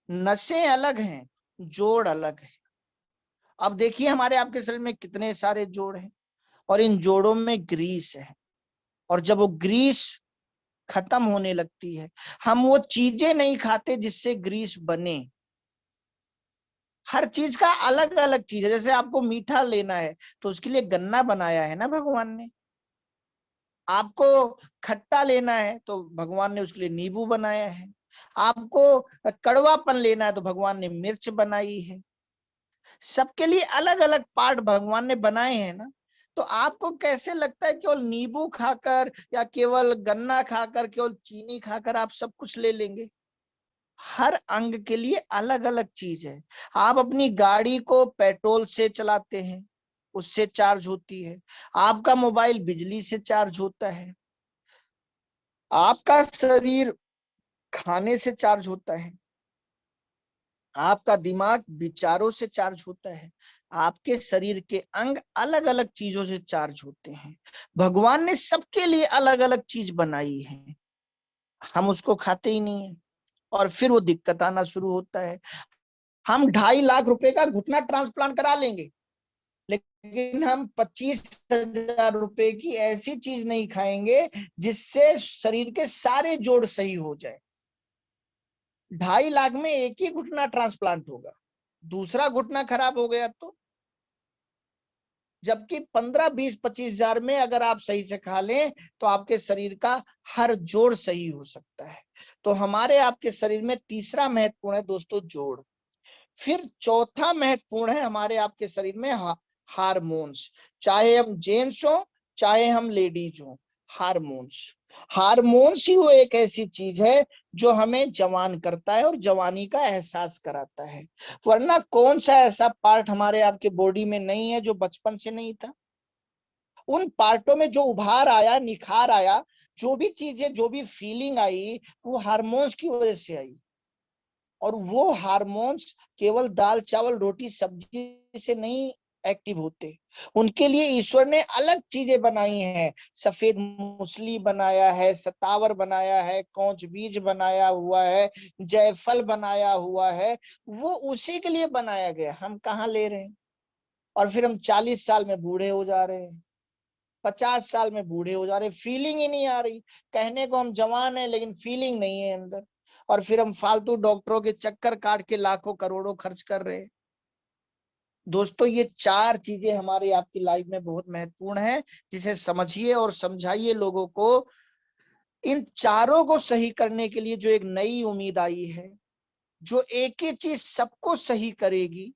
नसें अलग हैं, जोड़ अलग है। अब देखिए हमारे आपके शरीर में कितने सारे जोड़ हैं, और इन जोड़ों में ग्रीस है। और जब वो ग्रीस खत्म होने लगती है, हम वो चीजें नहीं खाते जिससे ग्रीस बने। हर चीज का अलग अलग चीज है। जैसे आपको मीठा लेना है तो उसके लिए गन्ना बनाया है ना भगवान ने। आपको खट्टा लेना है तो भगवान ने उसके लिए नींबू बनाया है। आपको कड़वापन लेना है तो भगवान ने मिर्च बनाई है। सबके लिए अलग अलग पार्ट भगवान ने बनाए हैं ना। तो आपको कैसे लगता है केवल नींबू खाकर या केवल गन्ना खाकर, केवल चीनी खाकर आप सब कुछ ले लेंगे? हर अंग के लिए अलग अलग चीज है। आप अपनी गाड़ी को पेट्रोल से चलाते हैं, उससे चार्ज होती है। आपका मोबाइल बिजली से चार्ज होता है। आपका शरीर खाने से चार्ज होता है। आपका दिमाग विचारों से चार्ज होता है। आपके शरीर के अंग अलग अलग चीजों से चार्ज होते हैं। भगवान ने सबके लिए अलग अलग चीज बनाई है, हम उसको खाते ही नहीं है, और फिर वो दिक्कत आना शुरू होता है। हम 2.5 लाख रुपए का घुटना ट्रांसप्लांट करा लेंगे, लेकिन हम 25,000 रुपए की ऐसी चीज नहीं खाएंगे जिससे शरीर के सारे जोड़ सही हो जाए। 2.5 लाख में एक ही घुटना ट्रांसप्लांट होगा, दूसरा घुटना खराब हो गया तो? जबकि 15, 20, 25 हजार में अगर आप सही से खा लें तो आपके शरीर का हर जोड़ सही हो सकता है। तो हमारे आपके शरीर में तीसरा महत्वपूर्ण है दोस्तों जोड़। फिर चौथा महत्वपूर्ण है हमारे आपके शरीर में हार्मोन्स। चाहे हम जेंट्स हो चाहे हम लेडीज हो, हार्मोन्स। हार्मोन्स ही वो एक ऐसी चीज है जो हमें जवान करता है और जवानी का एहसास कराता है। वरना कौन सा ऐसा पार्ट हमारे आपके बॉडी में नहीं है जो बचपन से नहीं था? उन पार्टों में जो उभार आया, निखार आया, जो भी चीजें, जो भी फीलिंग आई, वो हार्मोन्स की वजह से आई। और वो हार्मोन्स केवल दाल चावल रोटी सब्जी से नहीं एक्टिव होते। उनके लिए ईश्वर ने अलग चीजें बनाई हैं। सफेद मूसली बनाया है, सतावर बनाया है, कौच बीज बनाया हुआ है, जायफल बनाया हुआ है। वो उसी के लिए बनाया गया, हम कहाँ ले रहे हैं? और फिर हम 40 साल में बूढ़े हो जा रहे हैं। 50 साल में बूढ़े हो जा रहे, फीलिंग ही नहीं आ रही। कहने को हम जवान हैं लेकिन फीलिंग नहीं है अंदर, और फिर हम फालतू डॉक्टरों के चक्कर काट के लाखों करोड़ों खर्च कर रहे हैं। दोस्तों ये 4 चीजें हमारी आपकी लाइफ में बहुत महत्वपूर्ण है, जिसे समझिए और समझाइए लोगों को। इन चारों को सही करने के लिए जो एक नई उम्मीद आई है, जो एक ही चीज सबको सही करेगी,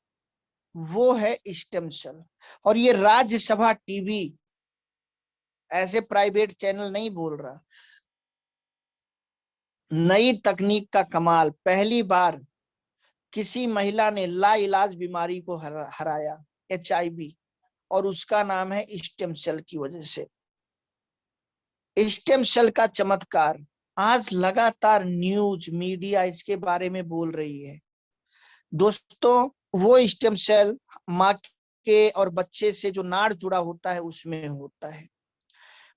वो है स्टेम सेल। और ये राज्यसभा टीवी ऐसे प्राइवेट चैनल नहीं बोल रहा। नई तकनीक का कमाल, पहली बार किसी महिला ने लाइलाज बीमारी को हराया, HIV, और उसका नाम है स्टेम सेल की वजह से। स्टेम सेल का चमत्कार आज लगातार न्यूज मीडिया इसके बारे में बोल रही है। दोस्तों वो स्टेम सेल माँ के और बच्चे से जो नाड़ जुड़ा होता है उसमें होता है।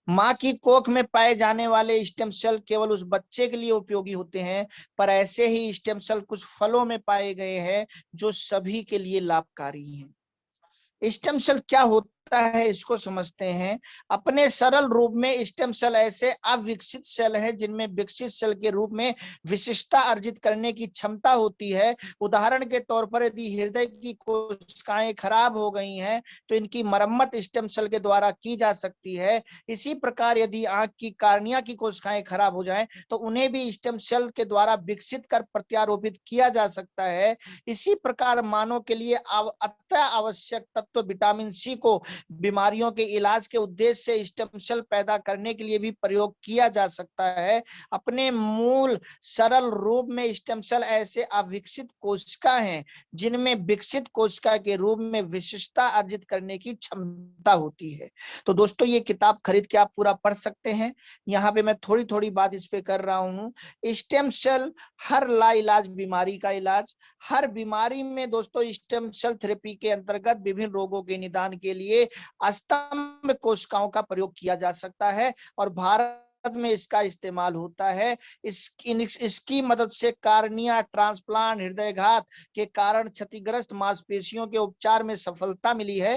माँ की कोख में पाए जाने वाले स्टेम सेल केवल उस बच्चे के लिए उपयोगी होते हैं, पर ऐसे ही स्टेम सेल कुछ फलों में पाए गए हैं जो सभी के लिए लाभकारी हैं। स्टेम सेल क्या होता है इसको समझते हैं। अपने सरल रूप में स्टेम सेल ऐसे अविकसित सेल है जिनमें विकसित सेल के रूप में विशिष्टता अर्जित करने की क्षमता होती है। उदाहरण के तौर पर यदि हृदय की कोशिकाएं खराब हो गई हैं तो इनकी मरम्मत स्टेम सेल के द्वारा की जा सकती है। इसी प्रकार यदि आंख की कार्निया की कोशिकाएं खराब हो जाएं तो उन्हें भी स्टेम सेल के द्वारा विकसित कर प्रत्यारोपित किया जा सकता है। इसी प्रकार मानव के लिए अत्यंत आवश्यक तत्व विटामिन सी को बीमारियों के इलाज के उद्देश्य से स्टेम सेल पैदा करने के लिए भी प्रयोग किया जा सकता है। अपने मूल सरल रूप में स्टेम सेल ऐसे अविकसित कोशिका हैं जिनमें विकसित कोशिका के रूप में विशिष्टता अर्जित करने की क्षमता होती है। तो दोस्तों ये किताब खरीद के आप पूरा पढ़ सकते हैं। यहाँ पे मैं थोड़ी थोड़ी बात इस पे कर रहा हूँ। स्टेम सेल हर लाइलाज बीमारी का इलाज, हर बीमारी में दोस्तों स्टेम सेल थेरेपी के अंतर्गत विभिन्न रोगों के निदान के लिए स्तंभ कोशिकाओं का प्रयोग किया जा सकता है, और भारत में इसका इस्तेमाल होता है। इसकी मदद से कार्निया ट्रांसप्लांट, हृदयघात के कारण क्षतिग्रस्त मांसपेशियों के उपचार में सफलता मिली है।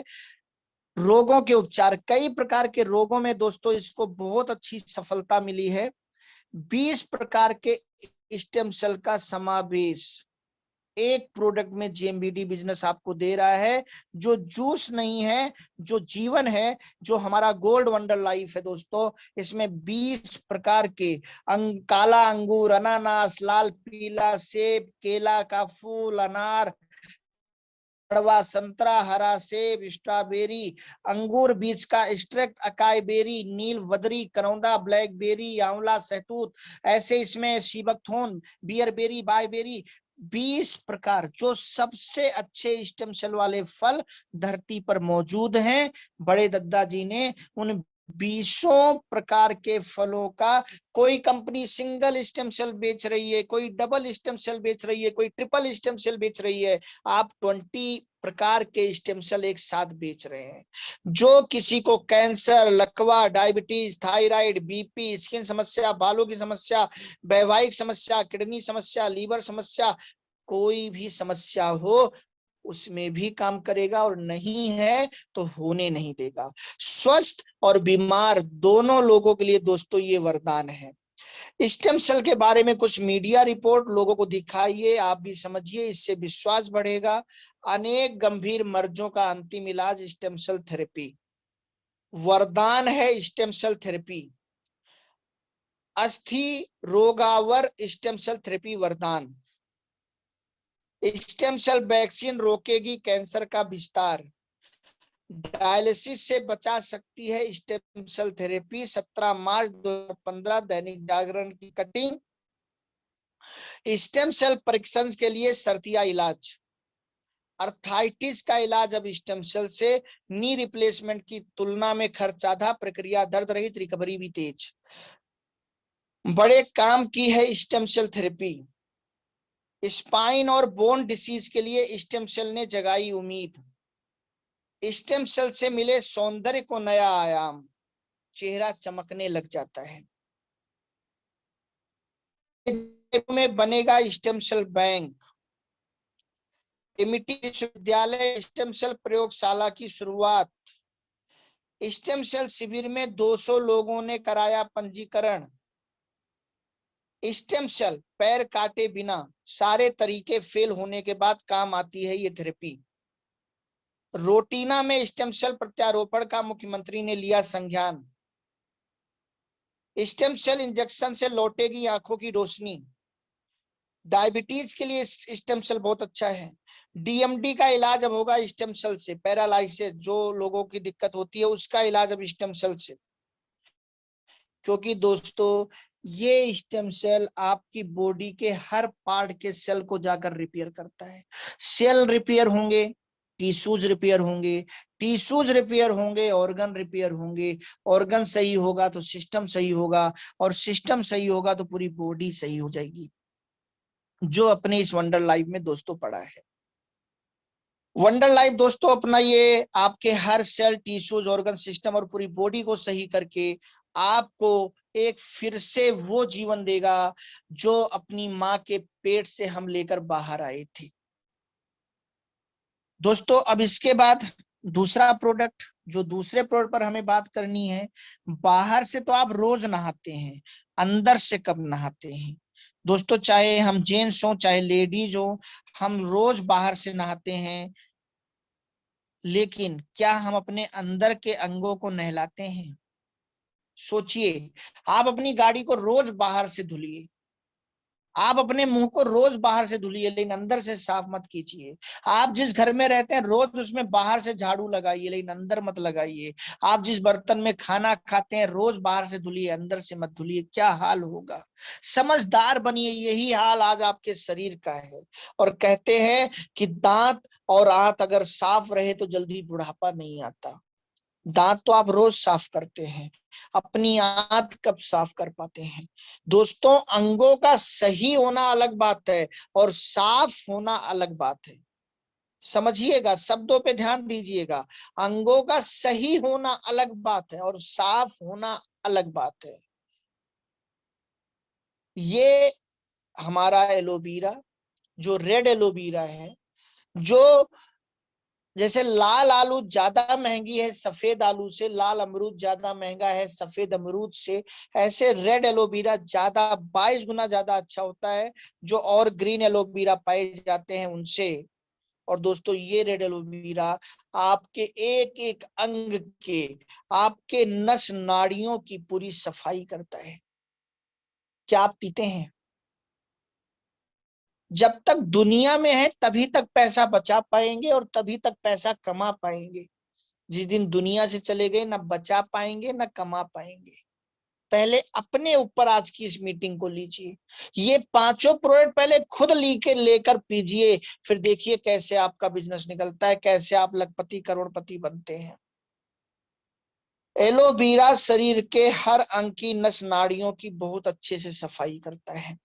रोगों के उपचार, कई प्रकार के रोगों में दोस्तों इसको बहुत अच्छी सफलता मिली है। 20 प्रकार के स्टेम सेल का समावेश एक प्रोडक्ट में जेएमबीडी बिजनेस आपको दे रहा है, जो जूस नहीं है, जो जीवन है, जो हमारा गोल्ड वंडर लाइफ है। दोस्तों इसमें 20 प्रकार के काला अंगूर, अनानास, लाल पीला सेब, केला का फूल, अनार, कड़वा संतरा, हरा सेब, स्ट्रॉबेरी, अंगूर बीज का एक्सट्रैक्ट, अकाई बेरी, नील वदरी, करौंदा, ब्लैकबेरी, आंवला, सहतूत, ऐसे इसमें सीबकथोन, बियरबेरी, बायबेरी, 20 प्रकार जो सबसे अच्छे स्टेम सेल वाले फल धरती पर मौजूद हैं। बड़े दद्दा जी ने उन 20 प्रकार के फलों का, कोई कंपनी सिंगल स्टेम सेल बेच रही है, कोई डबल स्टेम सेल बेच रही है, कोई ट्रिपल स्टेम सेल बेच रही है, आप 20 प्रकार के स्टेम सेल एक साथ बेच रहे हैं। जो किसी को कैंसर, लकवा, डायबिटीज, थायराइड, बीपी, स्किन समस्या, बालों की समस्या, वैवाहिक समस्या, किडनी समस्या, लीवर समस्या, कोई भी समस्या हो उसमें भी काम करेगा, और नहीं है तो होने नहीं देगा। स्वस्थ और बीमार दोनों लोगों के लिए दोस्तों ये वरदान है। स्टेम सेल के बारे में कुछ मीडिया रिपोर्ट लोगों को दिखाइए, आप भी समझिए, इससे विश्वास बढ़ेगा। अनेक गंभीर मर्जों का अंतिम इलाज स्टेम सेल थेरेपी। वरदान है स्टेम सेल थेरेपी। अस्थि रोगावर स्टेम सेल थेरेपी वरदान। स्टेम सेल वैक्सीन रोकेगी कैंसर का विस्तार। डायलिसिस से बचा सकती है स्टेम सेल थेरेपी। 17 मार्च 2015 दैनिक जागरण की कटिंग। स्टेम सेल परीक्षण के लिए शर्तिया इलाज। अर्थाइटिस का इलाज अब स्टेम सेल से, नी रिप्लेसमेंट की तुलना में खर्च आधा, प्रक्रिया दर्द रहित, रिकवरी भी तेज। बड़े काम की है स्टेम सेल थेरेपी। स्पाइन और बोन डिसीज के लिए स्टेम सेल ने जगाई उम्मीद। स्टेम सेल से मिले सौंदर्य को नया आयाम, चेहरा चमकने लग जाता है। में बनेगा स्टेम सेल बैंक। एमिटी विश्वविद्यालय स्टेम सेल प्रयोगशाला की शुरुआत। स्टेम सेल शिविर में 200 लोगों ने कराया पंजीकरण। स्टेम सेल पैर काटे बिना सारे तरीके फेल होने के बाद काम आती है ये थेरेपी। रोटीना में स्टेम सेल प्रत्यारोपण का मुख्यमंत्री ने लिया संज्ञान। स्टेम सेल इंजेक्शन से लौटेगी आंखों की रोशनी। डायबिटीज के लिए स्टेम सेल बहुत अच्छा है। डीएमडी का इलाज अब होगा स्टेम सेल से। पैरालाइसिस जो लोगों की दिक्कत होती है उसका इलाज अब स्टेम सेल से। क्योंकि दोस्तों ये स्टेम सेल आपकी बॉडी के हर पार्ट के सेल को जाकर रिपेयर करता है। सेल रिपेयर होंगे, टिश्यूज रिपेयर होंगे, टिश्यूज रिपेयर होंगे, ऑर्गन रिपेयर होंगे, ऑर्गन सही होगा तो सिस्टम सही होगा, और सिस्टम सही होगा तो पूरी बॉडी सही हो जाएगी, जो अपने इस वंडर लाइफ में दोस्तों पड़ा है। वंडर लाइफ दोस्तों अपना ये आपके हर सेल, टिश्यूज, ऑर्गन, सिस्टम और पूरी बॉडी को सही करके आपको एक फिर से वो जीवन देगा जो अपनी माँ के पेट से हम लेकर बाहर आए थे। दोस्तों अब इसके बाद दूसरा प्रोडक्ट, जो दूसरे प्रोडक्ट पर हमें बात करनी है, बाहर से तो आप रोज नहाते हैं, अंदर से कब नहाते हैं? दोस्तों चाहे हम जेंट्स हो चाहे लेडीज हो, हम रोज बाहर से नहाते हैं, लेकिन क्या हम अपने अंदर के अंगों को नहलाते हैं? सोचिए, आप अपनी गाड़ी को रोज बाहर से धुलिए, आप अपने मुंह को रोज बाहर से धुलिए, लेकिन अंदर से साफ मत कीजिए। आप जिस घर में रहते हैं रोज उसमें बाहर से झाड़ू लगाइए, लेकिन अंदर मत लगाइए। आप जिस बर्तन में खाना खाते हैं रोज बाहर से धुलिए, अंदर से मत धुलिए। क्या हाल होगा? समझदार बनिए, यही हाल आज आपके शरीर का है। और कहते हैं कि दांत और आंत अगर साफ रहे तो जल्दी बुढ़ापा नहीं आता। दांत तो आप रोज साफ करते हैं, अपनी आंत कब साफ कर पाते हैं? दोस्तों अंगों का सही होना अलग बात है और साफ होना अलग बात है। समझिएगा, शब्दों पे ध्यान दीजिएगा। अंगों का सही होना अलग बात है और साफ होना अलग बात है। ये हमारा एलोवेरा, जो रेड एलोवेरा है, जो जैसे लाल आलू ज्यादा महंगी है सफेद आलू से, लाल अमरूद ज्यादा महंगा है सफेद अमरूद से, ऐसे रेड एलोवेरा ज्यादा 22 गुना ज्यादा अच्छा होता है जो और ग्रीन एलोवेरा पाए जाते हैं उनसे। और दोस्तों ये रेड एलोवेरा आपके एक एक अंग के, आपके नस नाड़ियों की पूरी सफाई करता है। क्या आप पीते हैं? जब तक दुनिया में है तभी तक पैसा बचा पाएंगे और तभी तक पैसा कमा पाएंगे। जिस दिन दुनिया से चले गए ना बचा पाएंगे ना कमा पाएंगे। पहले अपने ऊपर आज की इस मीटिंग को लीजिए, ये पांचों प्रोडक्ट पहले खुद लेकर पीजिए, फिर देखिए कैसे आपका बिजनेस निकलता है, कैसे आप लखपति करोड़पति बनते हैं। एलोवेरा शरीर के हर अंग की नस नाड़ियों की बहुत अच्छे से सफाई करता है।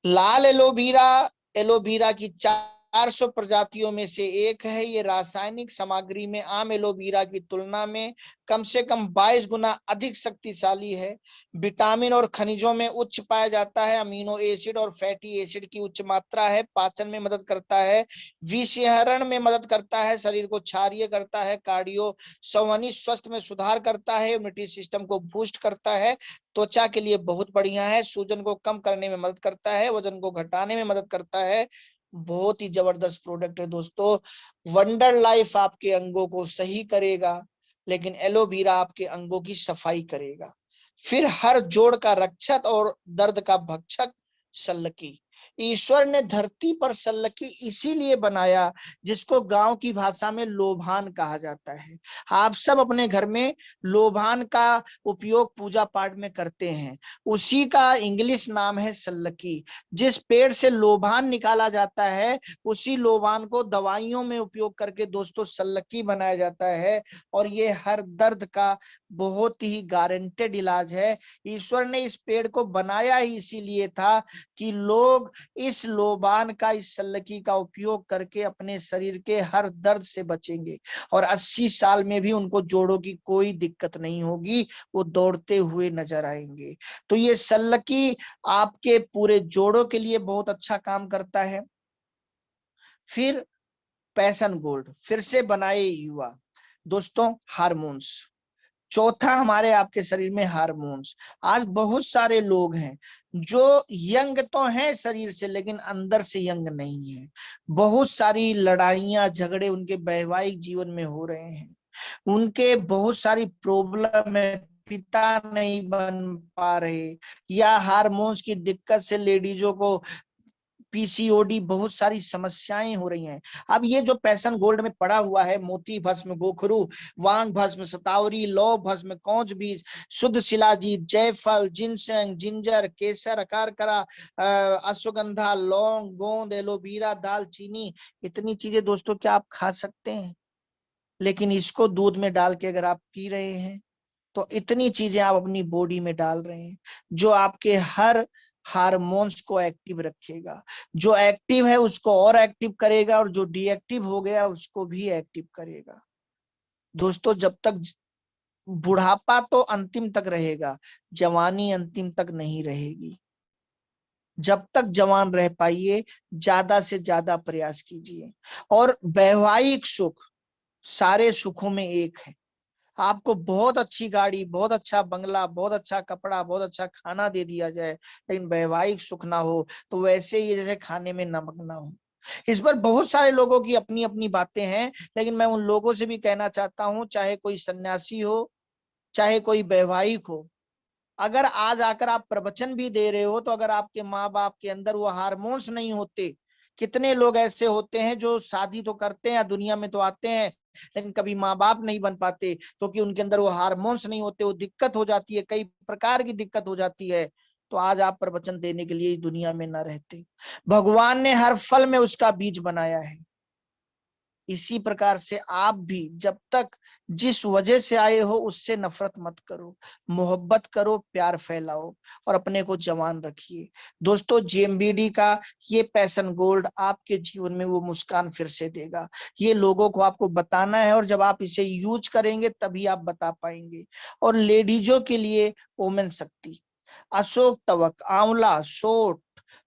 लाल एलोवेरा एलोवेरा की 400 प्रजातियों में से एक है। ये रासायनिक सामग्री में आम एलोवेरा की तुलना में कम से कम 22 गुना अधिक शक्तिशाली है। विटामिन और खनिजों में उच्च पाया जाता है। अमीनो एसिड और फैटी एसिड की उच्च मात्रा है। पाचन में मदद करता है, विषहरण में मदद करता है, शरीर को क्षारीय करता है, कार्डियो संवहनी स्वास्थ्य में सुधार करता है, इम्यूनिटी सिस्टम को बूस्ट करता है, त्वचा के लिए बहुत बढ़िया है, सूजन को कम करने में मदद करता है, वजन को घटाने में मदद करता है। बहुत ही जबरदस्त प्रोडक्ट है दोस्तों। वंडर लाइफ आपके अंगों को सही करेगा, लेकिन एलोवेरा आपके अंगों की सफाई करेगा। फिर हर जोड़ का रक्षक और दर्द का भक्षक सल्लकी। ईश्वर ने धरती पर सल्लकी इसीलिए बनाया, जिसको गांव की भाषा में लोभान कहा जाता है। आप सब अपने घर में लोभान का उपयोग पूजा पाठ में करते हैं, उसी का इंग्लिश नाम है सल्लकी। जिस पेड़ से लोभान निकाला जाता है उसी लोभान को दवाइयों में उपयोग करके दोस्तों सल्लकी बनाया जाता है। और ये हर दर्द का बहुत ही गारंटेड इलाज है। ईश्वर ने इस पेड़ को बनाया ही इसीलिए था कि लोग इस लोबान का, इस सल्लकी का उपयोग करके अपने शरीर के हर दर्द से बचेंगे और 80 साल में भी उनको जोड़ों की कोई दिक्कत नहीं होगी, वो दौड़ते हुए नजर आएंगे। तो ये सल्लकी आपके पूरे जोड़ों के लिए बहुत अच्छा काम करता है। फिर पैशन गोल्ड फिर से बनाए युवा। दोस्तों हार्मोन्स, चौथा हमारे आपके शरीर में हार्मोन्स। आज बहुत सारे लोग हैं जो यंग तो हैं शरीर से, लेकिन अंदर से यंग नहीं है। बहुत सारी लड़ाइयां झगड़े उनके वैवाहिक जीवन में हो रहे हैं, उनके बहुत सारी प्रॉब्लम है, पिता नहीं बन पा रहे, या हार्मोन्स की दिक्कत से लेडीजों को पीसीओडी, बहुत सारी समस्याएं हो रही हैं। अब ये जो पैशन गोल्ड में पड़ा हुआ है, मोती भस्म, गोखरू, वांग भस्म, सतावरी, लौह भस्म, कौच बीज, शुद्ध शिलाजीत, जयफल, जिनसेंग, जिंजर, केसर, अकारकरा, अश्वगंधा, लौंग, गोंद, एलोवेरा, दालचीनी, इतनी चीजें दोस्तों क्या आप खा सकते हैं? लेकिन इसको दूध में डाल के अगर आप पी रहे हैं तो इतनी चीजें आप अपनी बॉडी में डाल रहे हैं जो आपके हर हार्मोन्स को एक्टिव रखेगा। जो एक्टिव है उसको और एक्टिव करेगा, और जो डीएक्टिव हो गया उसको भी एक्टिव करेगा। दोस्तों जब तक बुढ़ापा तो अंतिम तक रहेगा, जवानी अंतिम तक नहीं रहेगी। जब तक जवान रह पाइए, ज्यादा से ज्यादा प्रयास कीजिए। और वैवाहिक सुख सारे सुखों में एक है। आपको बहुत अच्छी गाड़ी, बहुत अच्छा बंगला, बहुत अच्छा कपड़ा, बहुत अच्छा खाना दे दिया जाए, लेकिन वैवाहिक सुख ना हो तो वैसे ही जैसे खाने में नमक ना हो। इस पर बहुत सारे लोगों की अपनी अपनी बातें हैं, लेकिन मैं उन लोगों से भी कहना चाहता हूं, चाहे कोई सन्यासी हो, चाहे कोई वैवाहिक हो, अगर आज आकर आप प्रवचन भी दे रहे हो, तो अगर आपके माँ बाप के अंदर वो हार्मोन्स नहीं होते, कितने लोग ऐसे होते हैं जो शादी तो करते हैं, दुनिया में तो आते हैं, लेकिन कभी माँ बाप नहीं बन पाते, क्योंकि तो उनके अंदर वो हार्मोन्स नहीं होते, वो दिक्कत हो जाती है, कई प्रकार की दिक्कत हो जाती है। तो आज आप प्रवचन देने के लिए दुनिया में न रहते। भगवान ने हर फल में उसका बीज बनाया है। इसी प्रकार से आप भी जब तक जिस वजह से आए हो उससे नफरत मत करो, मोहब्बत करो, प्यार फैलाओ और अपने को जवान रखिए। दोस्तों जेएमबीडी का ये पैशन गोल्ड आपके जीवन में वो मुस्कान फिर से देगा। ये लोगों को आपको बताना है, और जब आप इसे यूज करेंगे तभी आप बता पाएंगे। और लेडीजों के लिए ओमेन शक्ति, अशोक तवक, आंवला, सोट,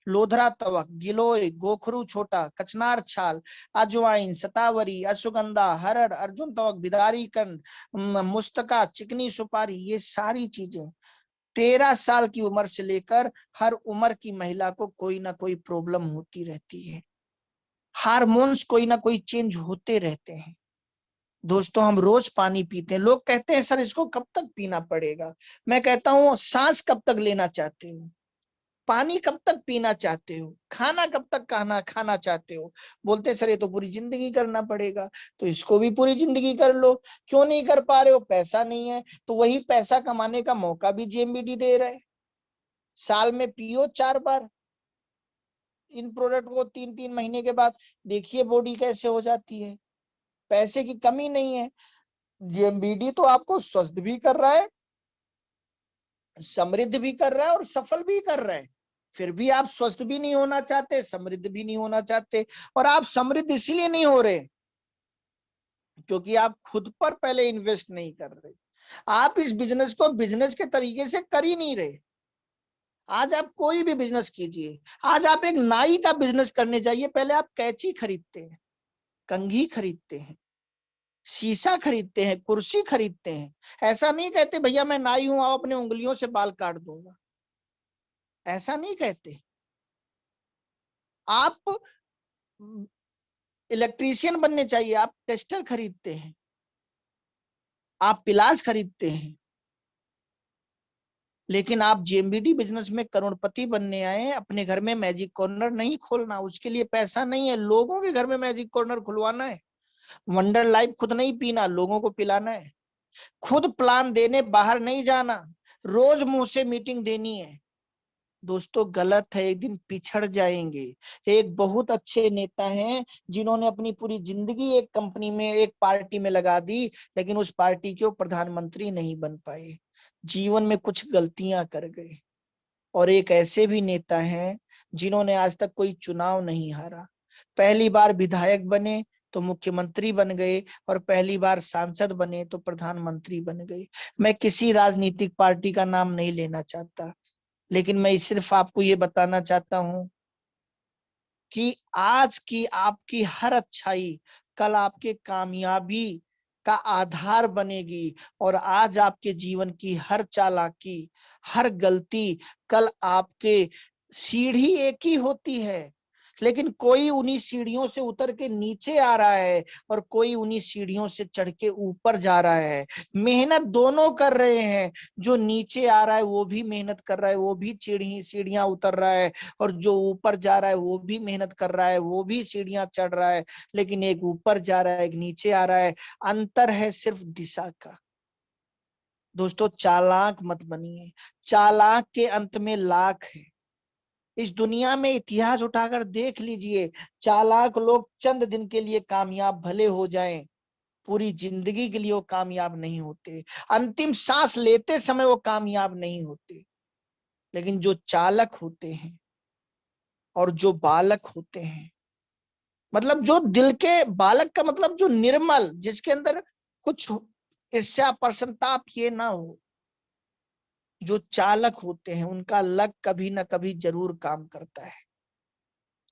लोधरा तवक, गिलोय, गोखरू छोटा, कचनार छाल, अजवाइन, सतावरी, अश्वगंधा, हरड़, अर्जुन तवक, बिदारी कंद, मुस्तका, चिकनी सुपारी, ये सारी चीजें 13 साल की उम्र से लेकर हर उम्र की महिला को कोई ना कोई प्रॉब्लम होती रहती है। हार्मोन्स कोई ना कोई चेंज होते रहते हैं। दोस्तों हम रोज पानी पीते हैं, लोग कहते हैं सर इसको कब तक पीना पड़ेगा? मैं कहता हूँ सांस कब तक लेना चाहते हो, पानी कब तक पीना चाहते हो, खाना कब तक खाना खाना चाहते हो? बोलते सर ये तो पूरी जिंदगी करना पड़ेगा। तो इसको भी पूरी जिंदगी कर लो। क्यों नहीं कर पा रहे हो? पैसा नहीं है। तो वही पैसा कमाने का मौका भी जेएमबीडी दे रहे। साल में पियो 4 बार इन प्रोडक्ट को, 3-3 महीने के बाद देखिए बॉडी कैसे हो जाती है। पैसे की कमी नहीं है। जेएमबीडी तो आपको स्वस्थ भी कर रहा है, समृद्ध भी कर रहा है और सफल भी कर रहा है। फिर भी आप स्वस्थ भी नहीं होना चाहते, समृद्ध भी नहीं होना चाहते। और आप समृद्ध इसलिए नहीं हो रहे क्योंकि आप खुद पर पहले इन्वेस्ट नहीं कर रहे। आप इस बिजनेस को बिजनेस के तरीके से कर ही नहीं रहे। आज आप कोई भी बिजनेस कीजिए, आज आप एक नाई का बिजनेस करने जाइए, पहले आप कैंची खरीदते हैं, कंघी खरीदते हैं, शीशा खरीदते हैं, कुर्सी खरीदते हैं। ऐसा नहीं कहते भैया मैं नाई हूं आओ अपने उंगलियों से बाल काट दूंगा, ऐसा नहीं कहते। आप इलेक्ट्रीशियन बनने चाहिए, आप टेस्टर खरीदते हैं, आप पिलास खरीदते हैं। लेकिन आप जेएमबीडी बिजनेस में करोड़पति बनने आए हैं, अपने घर में मैजिक कॉर्नर नहीं खोलना, उसके लिए पैसा नहीं है, लोगों के घर में मैजिक कॉर्नर खुलवाना है। वंडर लाइफ खुद नहीं पीना, लोगों को पिलाना है। खुद प्लान देने बाहर नहीं जाना, रोज मुंह से मीटिंग देनी है। दोस्तों गलत है, एक दिन पिछड़ जाएंगे। एक बहुत अच्छे नेता हैं जिन्होंने अपनी पूरी जिंदगी एक कंपनी में, एक पार्टी में लगा दी, लेकिन उस पार्टी के वो प्रधानमंत्री नहीं बन पाए, जीवन में कुछ गलतियां कर गए। और एक ऐसे भी नेता हैं जिन्होंने आज तक कोई चुनाव नहीं हारा, पहली बार विधायक बने तो मुख्यमंत्री बन गए, और पहली बार सांसद बने तो प्रधानमंत्री बन गए। मैं किसी राजनीतिक पार्टी का नाम नहीं लेना चाहता, लेकिन मैं सिर्फ आपको ये बताना चाहता हूं कि आज की आपकी हर अच्छाई कल आपके कामयाबी का आधार बनेगी। और आज आपके जीवन की हर चालाकी, हर गलती, कल आपके सीढ़ी एक ही होती है, लेकिन कोई उन्हीं सीढ़ियों से उतर के नीचे आ रहा है और कोई उन्हीं सीढ़ियों से चढ़ के ऊपर जा रहा है। मेहनत दोनों कर रहे हैं, जो नीचे आ रहा है वो भी मेहनत कर रहा है, वो भी सीढ़ियां उतर रहा है, और जो ऊपर जा रहा है वो भी मेहनत कर रहा है, वो भी सीढ़ियां चढ़ रहा है, लेकिन एक ऊपर जा रहा है, एक नीचे आ रहा है। अंतर है सिर्फ दिशा का। दोस्तों, चालाक मत बनिए, चालाक के अंत में लाख है। इस दुनिया में इतिहास उठाकर देख लीजिए, चालाक लोग चंद दिन के लिए कामयाब भले हो जाएं, पूरी जिंदगी के लिए वो कामयाब नहीं होते, अंतिम सांस लेते समय वो कामयाब नहीं होते। लेकिन जो चालक होते हैं और जो बालक होते हैं, मतलब जो दिल के बालक का मतलब जो निर्मल, जिसके अंदर कुछ ईर्ष्या प्रसन्नताप ये ना हो, जो चालक होते हैं उनका लक कभी ना कभी जरूर काम करता है।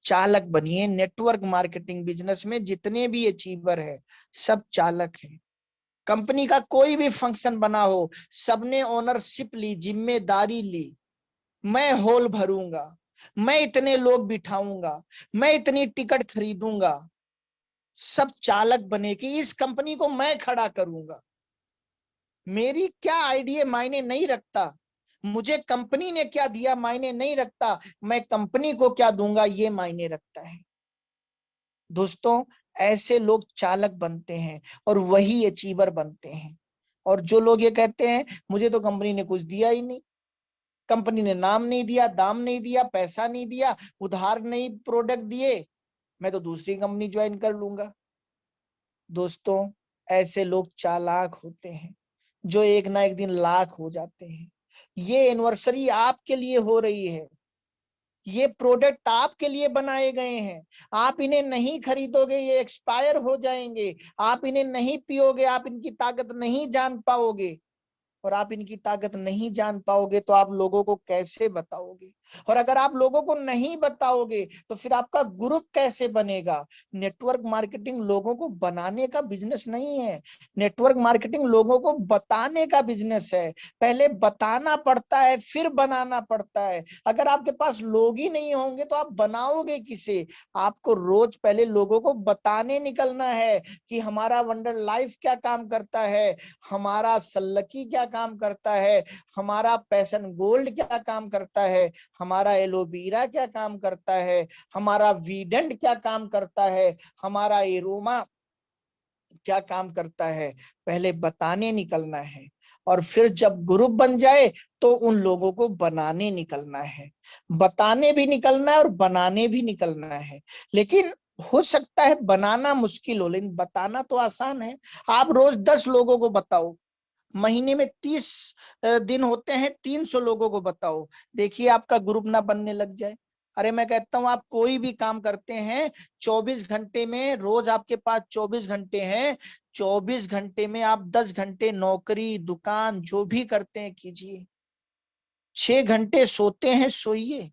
चालक बनिए। नेटवर्क मार्केटिंग बिजनेस में जितने भी अचीवर है सब चालक हैं। कंपनी का कोई भी फंक्शन बना हो, सबने ओनरशिप ली, जिम्मेदारी ली, मैं हॉल भरूंगा, मैं इतने लोग बिठाऊंगा, मैं इतनी टिकट खरीदूंगा। सब चालक बने कि इस कंपनी को मैं खड़ा करूंगा। मेरी क्या आइडिया मायने नहीं रखता, मुझे कंपनी ने क्या दिया मायने नहीं रखता, मैं कंपनी को क्या दूंगा ये मायने रखता है। दोस्तों, ऐसे लोग चालक बनते हैं और वही अचीवर बनते हैं। और जो लोग ये कहते हैं मुझे तो कंपनी ने कुछ दिया ही नहीं, कंपनी ने नाम नहीं दिया, दाम नहीं दिया, पैसा नहीं दिया, उधार नहीं प्रोडक्ट दिए, मैं तो दूसरी कंपनी ज्वाइन कर लूंगा। दोस्तों, ऐसे लोग चालाक होते हैं जो एक ना एक दिन लाख हो जाते हैं। ये एनिवर्सरी आपके लिए हो रही है, ये प्रोडक्ट आपके लिए बनाए गए हैं, आप इन्हें नहीं खरीदोगे ये एक्सपायर हो जाएंगे, आप इन्हें नहीं पियोगे आप इनकी ताकत नहीं जान पाओगे, और आप इनकी ताकत नहीं जान पाओगे तो आप लोगों को कैसे बताओगे, और अगर आप लोगों को नहीं बताओगे तो फिर आपका ग्रुप कैसे बनेगा। नेटवर्क मार्केटिंग लोगों को बनाने का बिजनेस नहीं है, नेटवर्क मार्केटिंग लोगों को बताने का बिजनेस है। पहले बताना पड़ता है फिर बनाना पड़ता है। अगर आपके पास लोग ही नहीं होंगे तो आप बनाओगे किसे। आपको रोज पहले लोगों को बताने निकलना है कि हमारा वंडर लाइफ क्या काम करता है, हमारा सल्लकी क्या काम करता है, हमारा पैशन गोल्ड क्या काम करता है, हमारा एलोवीरा क्या काम करता है, हमारा वीडेंट क्या काम करता है, हमारा एरोमा क्या काम करता है। पहले बताने निकलना है और फिर जब ग्रुप बन जाए तो उन लोगों को बनाने निकलना है। बताने भी निकलना है और बनाने भी निकलना है। लेकिन हो सकता है बनाना मुश्किल हो, लेकिन बताना तो आसान है। आप रोज 10 लोगों को बताओ, महीने में 30 दिन होते हैं, 300 लोगों को बताओ, देखिए आपका ग्रुप ना बनने लग जाए। अरे मैं कहता हूं आप कोई भी काम करते हैं 24 घंटे में, रोज आपके पास 24 घंटे हैं, 24 घंटे में आप 10 घंटे नौकरी दुकान जो भी करते हैं कीजिए, 6 घंटे सोते हैं सोइए,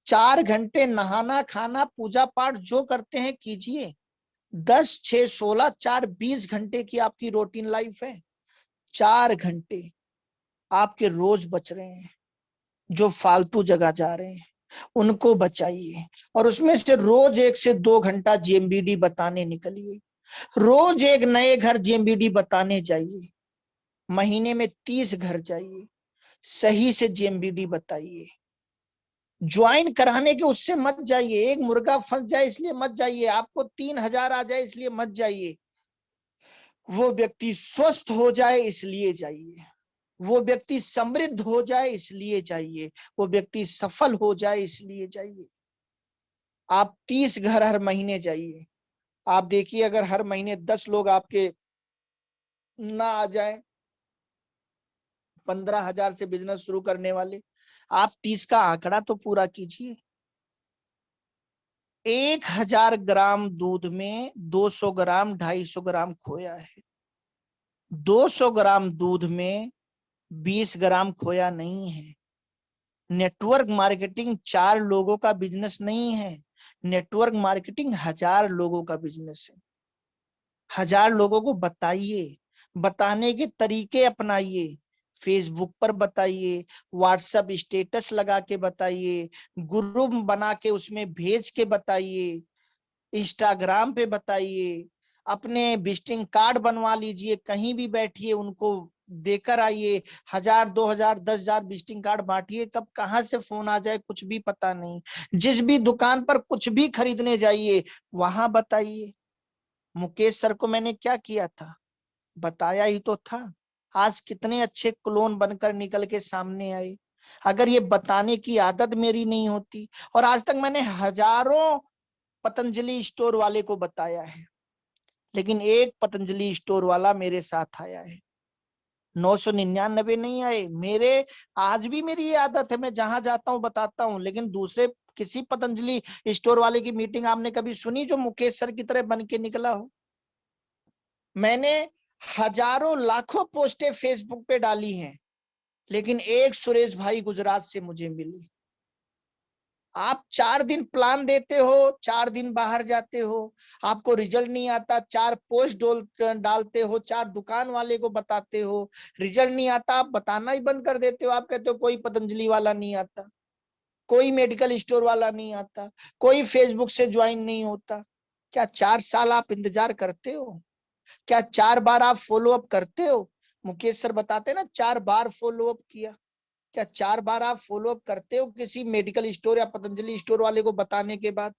4 घंटे नहाना खाना पूजा पाठ जो करते हैं कीजिए। 10 6 16 4 20 घंटे की आपकी रूटीन लाइफ है। 4 घंटे आपके रोज बच रहे हैं, जो फालतू जगह जा रहे हैं उनको बचाइए, और उसमें से रोज 1 से 2 घंटा जेएमबीडी बताने निकलिए। रोज एक नए घर जेएमबीडी बताने जाइए, महीने में 30 घर जाइए, सही से जेएमबीडी बताइए। ज्वाइन कराने के उससे मत जाइए, एक मुर्गा फंस जाए इसलिए मत जाइए, आपको 3,000 आ जाए इसलिए मत जाइए। वो व्यक्ति स्वस्थ हो जाए इसलिए जाइए, वो व्यक्ति समृद्ध हो जाए इसलिए जाइए, वो व्यक्ति सफल हो जाए इसलिए जाइए। आप 30 घर हर महीने जाइए, आप देखिए अगर हर महीने 10 लोग आपके ना आ जाए, 15,000 से बिजनेस शुरू करने वाले, आप 30 का आंकड़ा तो पूरा कीजिए। 1,000 ग्राम दूध में 200 ग्राम 250 ग्राम खोया है, 200 ग्राम दूध में 20 ग्राम खोया नहीं है। नेटवर्क मार्केटिंग 4 लोगों का बिजनेस नहीं है, नेटवर्क मार्केटिंग 1000 लोगों का बिजनेस है। 1000 लोगों को बताइए, बताने के तरीके अपनाइए। फेसबुक पर बताइए, व्हाट्सएप स्टेटस लगा के बताइए, ग्रुप बना के उसमें भेज के बताइए, इंस्टाग्राम पे बताइए, अपने विजिटिंग कार्ड बनवा लीजिए, कहीं भी बैठिए उनको देकर आइए। 1000 2000 10,000 विजिटिंग कार्ड बांटिए, कब कहां से फोन आ जाए कुछ भी पता नहीं। जिस भी दुकान पर कुछ भी खरीदने जाइए वहां बताइए। मुकेश सर को मैंने क्या किया था, बताया ही तो था। आज कितने अच्छे क्लोन बनकर निकल के सामने आए। अगर ये बताने की आदत मेरी नहीं होती, और आज तक मैंने हजारों पतंजलि स्टोर वाले को बताया है, लेकिन एक पतंजलि स्टोर वाला मेरे साथ आया है, 999 नहीं आए मेरे। आज भी मेरी ये आदत है, मैं जहां जाता हूं बताता हूं, लेकिन दूसरे किसी पतंजलि स्टोर वाले की मीटिंग आपने कभी सुनी जो मुकेश सर की तरह बन के निकला हो? मैंने हजारों लाखों पोस्टें फेसबुक पे डाली हैं, लेकिन एक सुरेश भाई गुजरात से मुझे मिली। आप 4 दिन प्लान देते हो, 4 दिन बाहर जाते हो, आपको रिजल्ट नहीं आता, 4 पोस्ट डालते हो, 4 दुकान वाले को बताते हो, रिजल्ट नहीं आता, आप बताना ही बंद कर देते हो। आप कहते हो कोई पतंजलि वाला नहीं आता, कोई मेडिकल स्टोर वाला नहीं आता, कोई फेसबुक से ज्वाइन नहीं होता। क्या 4 साल आप इंतजार करते हो? क्या 4 बार आप फॉलो अप करते हो? मुकेश सर बताते ना 4 बार फॉलो अप किया। क्या 4 बार आप फॉलो अप करते हो किसी मेडिकल स्टोर या पतंजलि स्टोर वाले को बताने के बाद?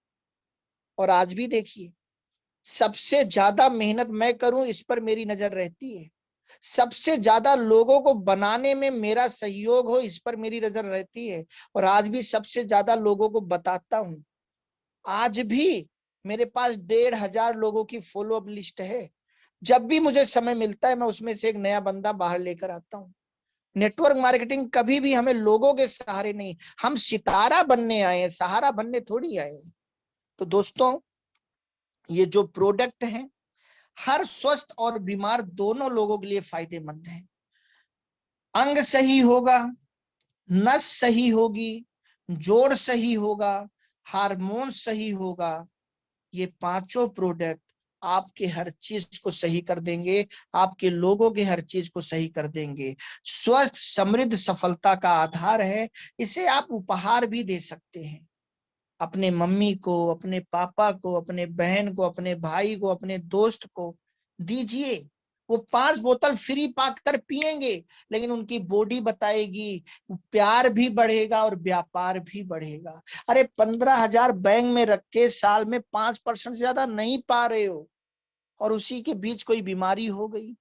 और आज भी देखिए, सबसे ज्यादा मेहनत मैं करूं इस पर मेरी नजर रहती है, सबसे ज्यादा लोगों को बनाने में मेरा सहयोग हो इस पर मेरी नजर रहती है, और आज भी सबसे ज्यादा लोगों को बताता हूं। आज भी मेरे पास 1,500 लोगों की फॉलो अप लिस्ट है। जब भी मुझे समय मिलता है मैं उसमें से एक नया बंदा बाहर लेकर आता हूं। नेटवर्क मार्केटिंग कभी भी हमें लोगों के सहारे नहीं, हम सितारा बनने आए हैं, सहारा बनने थोड़ी आए हैं। तो दोस्तों, ये जो प्रोडक्ट है हर स्वस्थ और बीमार दोनों लोगों के लिए फायदेमंद है। अंग सही होगा, नस सही होगी, जोड़ सही होगा, हार्मोन सही होगा, ये पांचों प्रोडक्ट आपके हर चीज को सही कर देंगे, आपके लोगों के हर चीज को सही कर देंगे। स्वस्थ समृद्ध सफलता का आधार है। इसे आप उपहार भी दे सकते हैं, अपने मम्मी को, अपने पापा को, अपने बहन को, अपने भाई को, अपने दोस्त को दीजिए। वो 5 बोतल फ्री पाकर पिएंगे, लेकिन उनकी बॉडी बताएगी, प्यार भी बढ़ेगा और व्यापार भी बढ़ेगा। अरे 15,000 बैंक में रख के साल में 5% से ज्यादा नहीं पा रहे हो, और उसी के बीच कोई बीमारी हो गई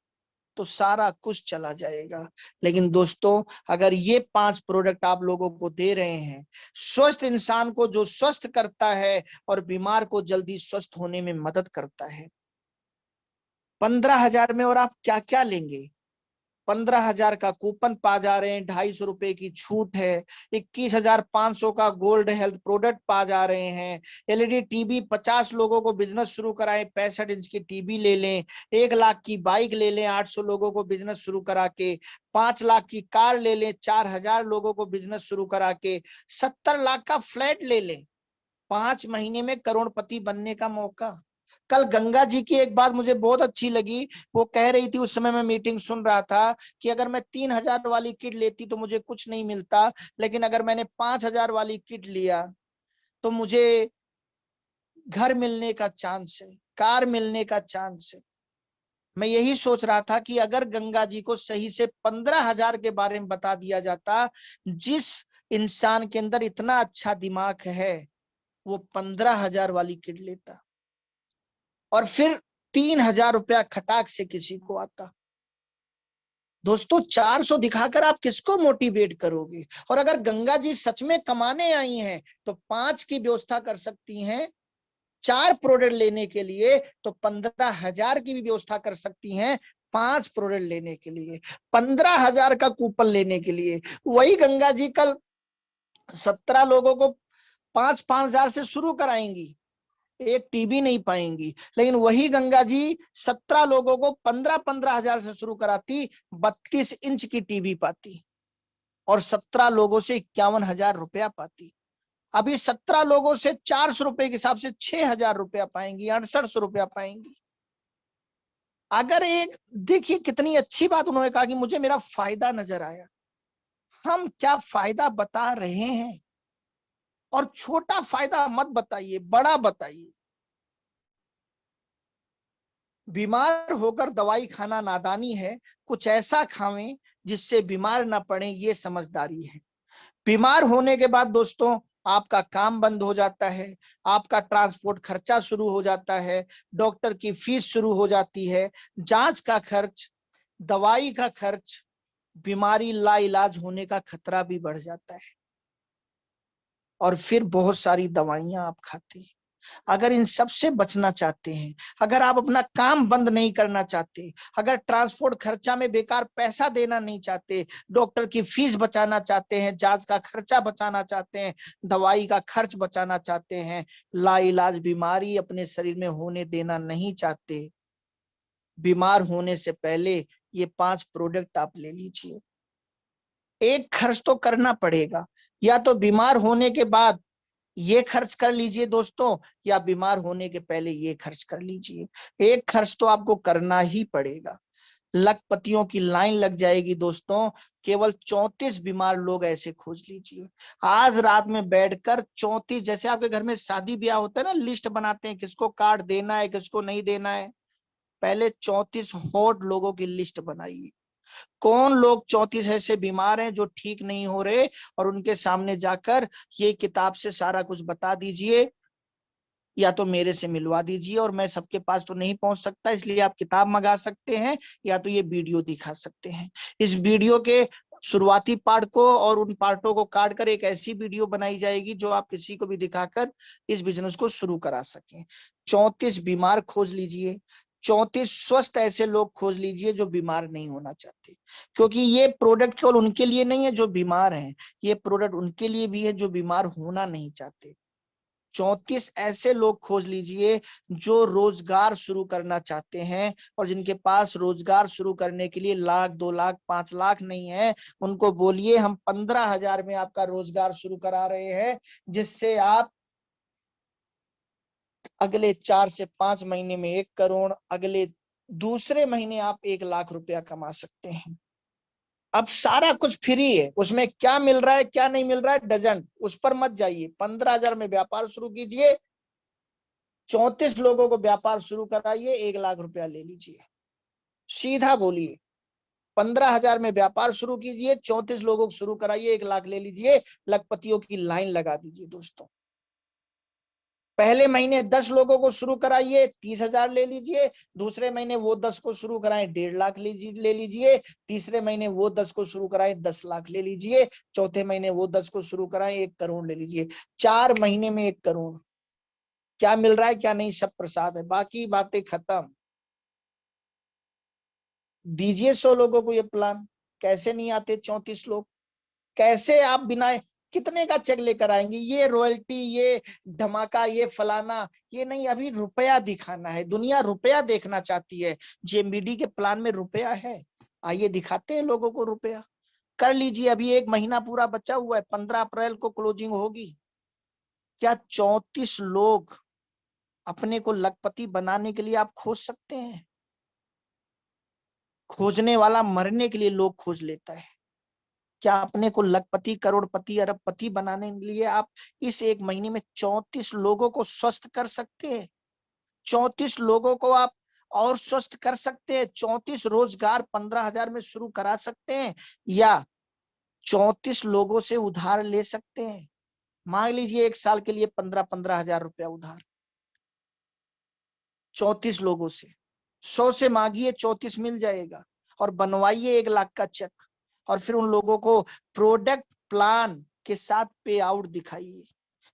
तो सारा कुछ चला जाएगा। लेकिन दोस्तों, अगर ये 5 प्रोडक्ट आप लोगों को दे रहे हैं, स्वस्थ इंसान को जो स्वस्थ करता है और बीमार को जल्दी स्वस्थ होने में मदद करता है, 15,000 में और आप क्या क्या लेंगे? 15,000 का कूपन पा जा रहे हैं, 250 रुपए की छूट है, 21,500 का गोल्ड हेल्थ प्रोडक्ट पा जा रहे हैं, एलईडी टीवी 50 लोगों को बिजनेस शुरू कराएं, 65 इंच की टीवी ले लें, 1 लाख की बाइक ले लें, 800 लोगों को बिजनेस शुरू करा के, 5 लाख की कार ले लें, 4,000 लोगों को बिजनेस शुरू करा के, 70 लाख का फ्लैट ले लें, 5 महीने में करोड़पति बनने का मौका। कल गंगा जी की एक बात मुझे बहुत अच्छी लगी, वो कह रही थी, उस समय मैं मीटिंग सुन रहा था, कि अगर मैं 3,000 वाली किट लेती तो मुझे कुछ नहीं मिलता, लेकिन अगर मैंने 5,000 वाली किट लिया तो मुझे घर मिलने का चांस है, कार मिलने का चांस है। मैं यही सोच रहा था कि अगर गंगा जी को सही से 15,000 के बारे में बता दिया जाता, जिस इंसान के अंदर इतना अच्छा दिमाग है वो 15,000 वाली किट लेता, और फिर 3,000 रुपया खटाक से किसी को आता। दोस्तों, 400 दिखाकर आप किसको मोटिवेट करोगे? और अगर गंगा जी सच में कमाने आई हैं तो 5 की व्यवस्था कर सकती हैं, 4 प्रोडक्ट लेने के लिए तो 15,000 की भी व्यवस्था कर सकती हैं, 5 प्रोडक्ट लेने के लिए, 15,000 का कूपन लेने के लिए। वही गंगा जी कल 17 लोगों को 5,000 से शुरू कराएंगी, एक टीबी नहीं पाएंगी, लेकिन वही गंगा जी 17 लोगों को 15,000 से शुरू कराती, 32 इंच की टीबी पाती, और 17 लोगों से 51,000 रुपया पाती। अभी 17 लोगों से 400 रुपए के हिसाब से 6,000 रुपया पाएंगी, 6800 रुपया पाएंगी। अगर एक देखिए कितनी अच्छी बात उन्होंने कहा कि मुझे मेरा फायदा नजर आया। हम क्या फायदा बता रहे हैं, और छोटा फायदा मत बताइए, बड़ा बताइए। बीमार होकर दवाई खाना नादानी है, कुछ ऐसा खावें जिससे बीमार ना पड़े, ये समझदारी है। बीमार होने के बाद दोस्तों आपका काम बंद हो जाता है, आपका ट्रांसपोर्ट खर्चा शुरू हो जाता है, डॉक्टर की फीस शुरू हो जाती है, जांच का खर्च, दवाई का खर्च, बीमारी लाइलाज होने का खतरा भी बढ़ जाता है, और फिर बहुत सारी दवाइयां आप खाते हैं। अगर इन सब से बचना चाहते हैं, अगर आप अपना काम बंद नहीं करना चाहते, अगर ट्रांसपोर्ट खर्चा में बेकार पैसा देना नहीं चाहते, डॉक्टर की फीस बचाना चाहते हैं, जांच का खर्चा बचाना चाहते हैं, दवाई का खर्च बचाना चाहते हैं, लाइलाज बीमारी अपने शरीर में होने देना नहीं चाहते, बीमार होने से पहले ये 5 प्रोडक्ट आप ले लीजिए। एक खर्च तो करना पड़ेगा, या तो बीमार होने के बाद ये खर्च कर लीजिए दोस्तों, या बीमार होने के पहले ये खर्च कर लीजिए। एक खर्च तो आपको करना ही पड़ेगा। लखपतियों की लाइन लग जाएगी दोस्तों। केवल 34 बीमार लोग ऐसे खोज लीजिए। आज रात में बैठकर 34, जैसे आपके घर में शादी ब्याह होता है ना, लिस्ट बनाते हैं किसको कार्ड देना है किसको नहीं देना है, पहले 34 हॉट लोगों की लिस्ट बनाइए। कौन लोग 34 ऐसे बीमार हैं जो ठीक नहीं हो रहे, और उनके सामने जाकर ये किताब से सारा कुछ बता दीजिए, या तो मेरे से मिलवा दीजिए, और मैं सबके पास तो नहीं पहुंच सकता, इसलिए आप किताब मंगा सकते हैं, या तो ये वीडियो दिखा सकते हैं। इस वीडियो के शुरुआती पार्ट को और उन पार्टों को काट कर एक ऐसी वीडियो बनाई जाएगी जो आप किसी को भी दिखाकर इस बिजनेस को शुरू करा सकें। 34 बीमार खोज लीजिए, 34 स्वस्थ ऐसे लोग खोज लीजिए जो बीमार नहीं होना चाहते, क्योंकि ये प्रोडक्ट केवल उनके लिए नहीं है जो बीमार हैं, ये प्रोडक्ट उनके लिए भी है जो बीमार होना नहीं चाहते। 34 ऐसे लोग खोज लीजिए जो रोजगार शुरू करना चाहते हैं, और जिनके पास रोजगार शुरू करने के लिए लाख 2 लाख 5 लाख नहीं है, उनको बोलिए हम 15,000 में आपका रोजगार शुरू करा रहे हैं, जिससे आप अगले 4 से 5 महीने में 1 करोड़, अगले दूसरे महीने आप 1 लाख रुपया कमा सकते हैं। अब सारा कुछ फ्री है, उसमें क्या मिल रहा है क्या नहीं मिल रहा है डजंट, उस पर मत जाइए। 15,000 में व्यापार शुरू कीजिए, 34 लोगों को व्यापार शुरू कराइए, 1 लाख रुपया ले लीजिए। सीधा बोलिए, 15,000 में व्यापार शुरू कीजिए, 34 लोगों को शुरू कराइए, 1 लाख ले लीजिए। लखपतियों की लाइन लगा दीजिए दोस्तों। पहले महीने 10 लोगों को शुरू कराइए, 30,000 ले लीजिए। दूसरे महीने वो 10 को शुरू कराएं, 1.5 लाख ले लीजिए। तीसरे महीने वो 10 को शुरू कराएं, 10 लाख ले लीजिए। चौथे महीने वो 10 को शुरू कराएं, 1 करोड़ ले लीजिए। 4 महीने में 1 करोड़। क्या मिल रहा है क्या नहीं सब प्रसाद है, बाकी बातें खत्म। दीजिए 100 लोगों को ये प्लान। कैसे नहीं आते 34 लोग? कैसे आप बिना, कितने का चेक लेकर आएंगे? ये रॉयल्टी, ये धमाका, ये फलाना, ये नहीं। अभी रुपया दिखाना है, दुनिया रुपया देखना चाहती है। जेएमबीडी के प्लान में रुपया है, आइए दिखाते हैं लोगों को रुपया। कर लीजिए, अभी 1 महीना पूरा बचा हुआ है, 15 अप्रैल को क्लोजिंग होगी। क्या 34 लोग अपने को लखपति बनाने के लिए आप खोज सकते हैं? खोजने वाला मरने के लिए लोग खोज लेता है। क्या अपने को लखपति, करोड़पति, अरबपति बनाने के लिए आप इस 1 महीने में 34 लोगों को स्वस्थ कर सकते हैं? 34 लोगों को आप और स्वस्थ कर सकते हैं? 34 रोजगार 15,000 में शुरू करा सकते हैं, या 34 लोगों से उधार ले सकते हैं? मांग लीजिए 1 साल के लिए 15-15 हजार रुपया उधार 34 लोगों से। 100 से मांगिए, 34 मिल जाएगा, और बनवाइए 1 लाख का चेक, और फिर उन लोगों को प्रोडक्ट प्लान के साथ पे आउट दिखाइए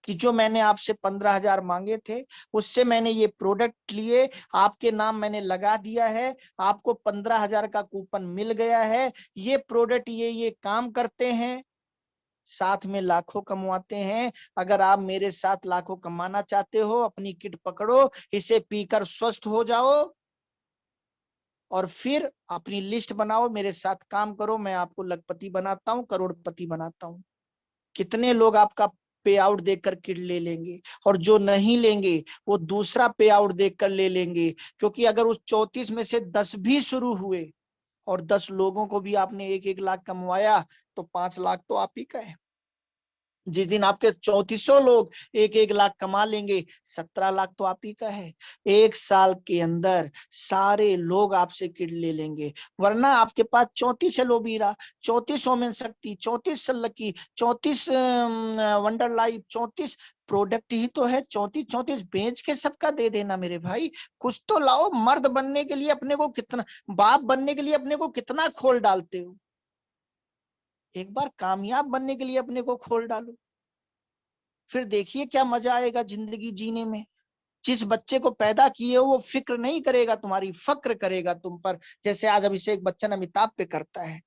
कि जो मैंने आपसे 15,000 मांगे थे, उससे मैंने ये प्रोडक्ट लिए, आपके नाम मैंने लगा दिया है, आपको 15,000 का कूपन मिल गया है। ये प्रोडक्ट ये काम करते हैं, साथ में लाखों कमवाते हैं। अगर आप मेरे साथ लाखों कमाना चाहते हो, अपनी किट पकड़ो, इसे पीकर स्वस्थ हो जाओ, और फिर अपनी लिस्ट बनाओ, मेरे साथ काम करो, मैं आपको लखपति बनाता हूं, करोड़पति बनाता हूं। कितने लोग आपका पे आउट देखकर किट ले लेंगे, और जो नहीं लेंगे वो दूसरा पे आउट देखकर ले लेंगे। क्योंकि अगर उस 34 में से 10 भी शुरू हुए और 10 लोगों को भी आपने 1-1 लाख कमवाया, तो 5 लाख तो आप ही का है। जिस दिन आपके 3400 लोग 1-1 लाख कमा लेंगे, 17 लाख तो आप ही का है। 1 साल के अंदर सारे लोग आपसे किट ले लेंगे। वरना आपके पास 34 एलोवीरा, 34 ओमेन शक्ति, 34 लकी, 34 वंडर लाइफ, 34 प्रोडक्ट ही तो है। 34 बेच के सबका दे देना मेरे भाई। कुछ तो लाओ। मर्द बनने के लिए अपने को कितना, बाप बनने के लिए अपने को कितना खोल डालते हो। एक बार कामयाब बनने के लिए अपने को खोल डालो, फिर देखिए क्या मजा आएगा जिंदगी जीने में। जिस बच्चे को पैदा किए हो वो फिक्र नहीं करेगा तुम्हारी, फक्र करेगा तुम पर। जैसे आज अभिषेक बच्चन अमिताभ पे करता है।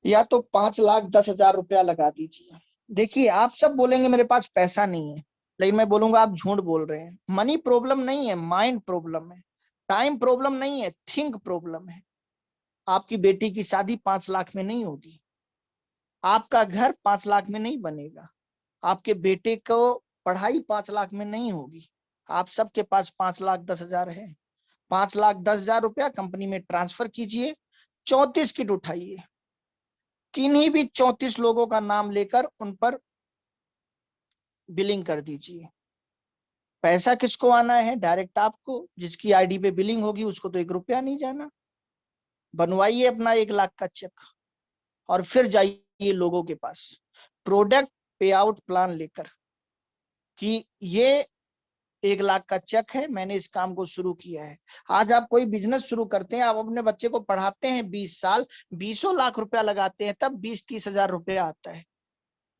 या तो 5,10,000 रुपया लगा दीजिए। देखिए आप सब बोलेंगे मेरे पास पैसा नहीं है, लेकिन मैं बोलूंगा आप झूठ बोल रहे हैं। मनी प्रॉब्लम नहीं है, माइंड प्रॉब्लम है। टाइम प्रॉब्लम नहीं है, थिंक प्रॉब्लम है। आपकी बेटी की शादी 5 लाख में नहीं होगी, आपका घर 5 लाख में नहीं बनेगा, आपके बेटे को पढ़ाई 5 लाख में नहीं होगी। आप सबके पास 5,10,000 है। 5,10,000 रुपया कंपनी में ट्रांसफर कीजिए, 34 किट उठाइए, किन्हीं भी 34 लोगों का नाम लेकर उन पर बिलिंग कर दीजिए। पैसा किसको आना है? डायरेक्ट आपको। जिसकी आईडी पे बिलिंग होगी उसको तो 1 रुपया नहीं जाना। बनवाइए अपना 1 लाख का चेक और फिर जाइए लोगों के पास प्रोडक्ट पे आउट प्लान लेकर कि ये 1 लाख का चेक है, मैंने इस काम को शुरू किया है। आज आप कोई बिजनेस शुरू करते हैं, आप अपने बच्चे को पढ़ाते हैं 20 साल, 20 लाख रुपया लगाते हैं, तब 20-30 हजार रुपया आता है।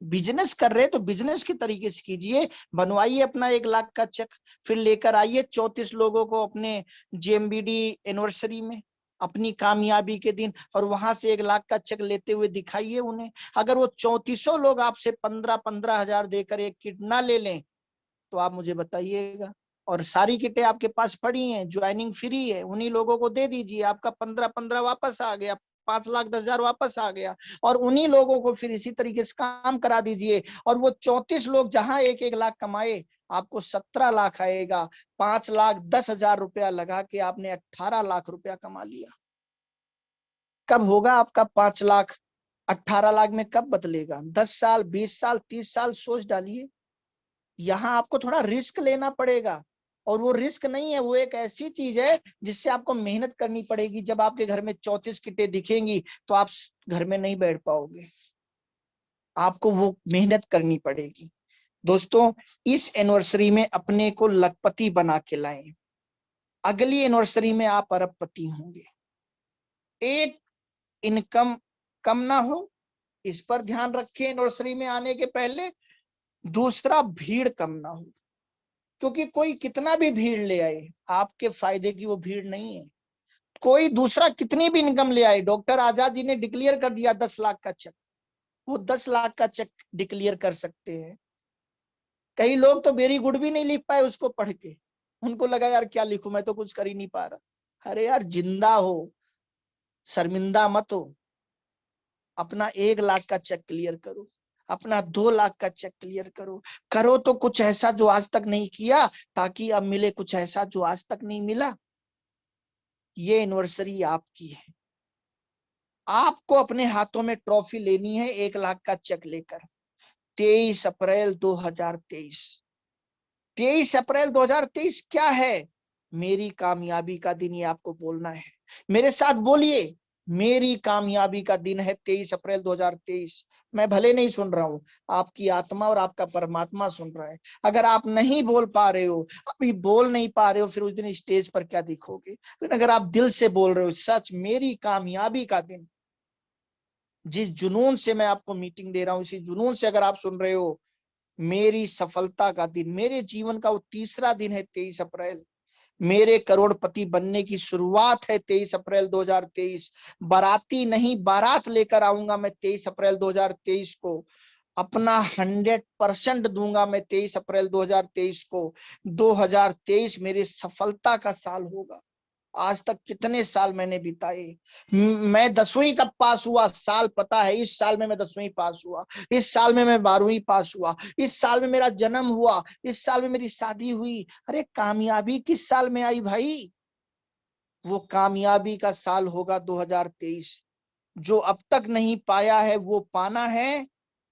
बिजनेस कर रहे हैं तो बिजनेस के तरीके से कीजिए। बनवाइए अपना 1 लाख का चेक, फिर लेकर आइए 34 लोगों को अपने जेएमबीडी एनिवर्सरी में, अपनी कामयाबी के दिन, और वहां से 1 लाख का चेक लेते हुए दिखाइए उन्हें। अगर वो 34 लोग आपसे 15-15 हजार देकर एक किट ना ले लें तो आप मुझे बताइएगा। और सारी किटें आपके पास पड़ी हैं, ज्वाइनिंग फ्री है, उन्हीं लोगों को दे दीजिए। आपका 15-15 वापस आ गया, 5,10,000 वापस आ गया। और उन्हीं लोगों को फिर इसी तरीके से काम करा दीजिए। और वो 34 लोग जहां 1-1 लाख कमाए, आपको 17 लाख आएगा। 5,10,000 रुपया लगा के आपने 18 लाख रुपया कमा लिया। कब होगा आपका 5 लाख 18 लाख में? कब बदलेगा? 10 साल, 20 साल, 30 साल सोच डालिए। यहाँ आपको थोड़ा रिस्क लेना पड़ेगा, और वो रिस्क नहीं है, वो एक ऐसी चीज है जिससे आपको मेहनत करनी पड़ेगी। जब आपके घर में 34 किटें दिखेंगी तो आप घर में नहीं बैठ पाओगे, आपको वो मेहनत करनी पड़ेगी। दोस्तों, इस एनिवर्सरी में अपने को लखपति बना के लाएं। अगली एनिवर्सरी में आप अरबपति होंगे। एक, इनकम कम ना हो, इस पर ध्यान रखें एनिवर्सरी में आने के पहले। दूसरा, भीड़ कम ना हो, क्योंकि कोई कितना भी भीड़ ले आए, आपके फायदे की वो भीड़ नहीं है। कोई दूसरा कितनी भी इनकम ले आए, डॉक्टर आजाद जी ने डिक्लेयर कर दिया 10 लाख का चेक, वो 10 लाख का चेक डिक्लेयर कर सकते हैं। कई लोग तो वेरी गुड भी नहीं लिख पाए उसको पढ़ के, उनको लगा यार क्या लिखूं, मैं तो कुछ कर ही नहीं पा रहा। अरे यार, जिंदा हो, शर्मिंदा मत हो। अपना 1 लाख का चेक क्लियर करो, अपना 2 लाख का चेक क्लियर करो। करो तो कुछ ऐसा जो आज तक नहीं किया, ताकि अब मिले कुछ ऐसा जो आज तक नहीं मिला। ये एनिवर्सरी आपकी है। आपको अपने हाथों में ट्रॉफी लेनी है 1 लाख का चेक लेकर। 23 अप्रैल 2023। 23 अप्रैल 2023 क्या है? मेरी कामयाबी का दिन, ये आपको बोलना है। मेरे साथ बोलिए, मेरी कामयाबी का दिन है 23 अप्रैल 2023। मैं भले नहीं सुन रहा हूं, आपकी आत्मा और आपका परमात्मा सुन रहा है। अगर आप नहीं बोल पा रहे हो, अभी बोल नहीं पा रहे हो, फिर उस दिन स्टेज पर क्या दिखोगे? लेकिन अगर आप दिल से बोल रहे हो, सच मेरी कामयाबी का दिन, जिस जुनून से मैं आपको मीटिंग दे रहा हूं, इसी जुनून से अगर आप सुन रहे हो, मेरी सफलता का दिन, मेरे जीवन का वो तीसरा दिन है 23 अप्रैल। मेरे करोड़पति बनने की शुरुआत है 23 अप्रैल 2023। बाराती नहीं, बारात लेकर आऊंगा मैं 23 अप्रैल 2023 को। अपना 100% दूंगा मैं 23 अप्रैल 2023 को। 2023 मेरी सफलता का साल होगा। आज तक कितने साल मैंने बिताए। मैं 10वीं कब पास हुआ, साल पता है, इस साल में मैं 10वीं पास हुआ, इस साल में मैं 12वीं पास हुआ, इस साल में मेरा जन्म हुआ, इस साल में मेरी शादी हुई। अरे कामयाबी किस साल में आई भाई? वो कामयाबी का साल होगा 2023। जो अब तक नहीं पाया है वो पाना है,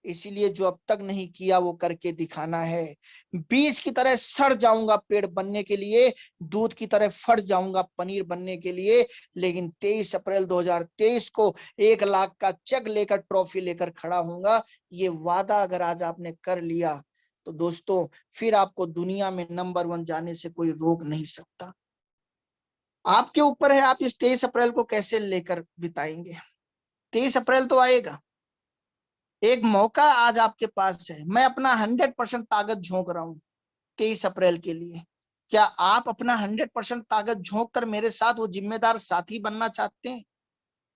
इसीलिए जो अब तक नहीं किया वो करके दिखाना है। बीज की तरह सड़ जाऊंगा पेड़ बनने के लिए, दूध की तरह फट जाऊंगा पनीर बनने के लिए, लेकिन 23 अप्रैल 2023 को 1 लाख का चेक लेकर, ट्रॉफी लेकर खड़ा होऊंगा। ये वादा अगर आज आपने कर लिया तो दोस्तों, फिर आपको दुनिया में नंबर 1 जाने से कोई रोक नहीं सकता। आपके ऊपर है, आप इस 23 अप्रैल को कैसे लेकर बिताएंगे। 23 अप्रैल तो आएगा, एक मौका आज आपके पास है। मैं अपना 100% ताकत झोंक रहा हूं 23 अप्रैल के लिए। क्या आप अपना 100% ताकत झोंक कर मेरे साथ वो जिम्मेदार साथी बनना चाहते हैं?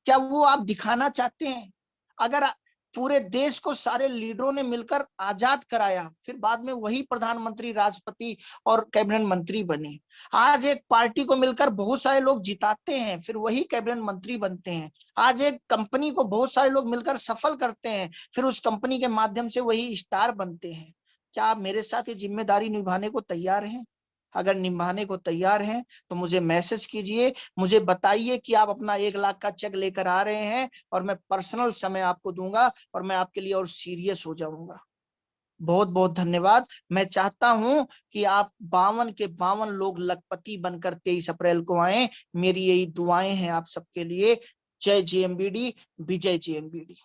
क्या वो आप दिखाना चाहते हैं? अगर पूरे देश को सारे लीडरों ने मिलकर आजाद कराया, फिर बाद में वही प्रधानमंत्री, राष्ट्रपति और कैबिनेट मंत्री बने। आज एक पार्टी को मिलकर बहुत सारे लोग जिताते हैं, फिर वही कैबिनेट मंत्री बनते हैं। आज एक कंपनी को बहुत सारे लोग मिलकर सफल करते हैं, फिर उस कंपनी के माध्यम से वही स्टार बनते हैं। क्या आप मेरे साथ ये जिम्मेदारी निभाने को तैयार हैं? अगर निभाने को तैयार हैं तो मुझे मैसेज कीजिए, मुझे बताइए कि आप अपना 1 लाख का चेक लेकर आ रहे हैं, और मैं पर्सनल समय आपको दूंगा और मैं आपके लिए और सीरियस हो जाऊंगा। बहुत बहुत धन्यवाद। मैं चाहता हूं कि आप 52 के 52 लोग लखपति बनकर 23 अप्रैल को आए। मेरी यही दुआएं हैं आप सबके लिए। जय जेएमबीडी, विजय जेएमबीडी।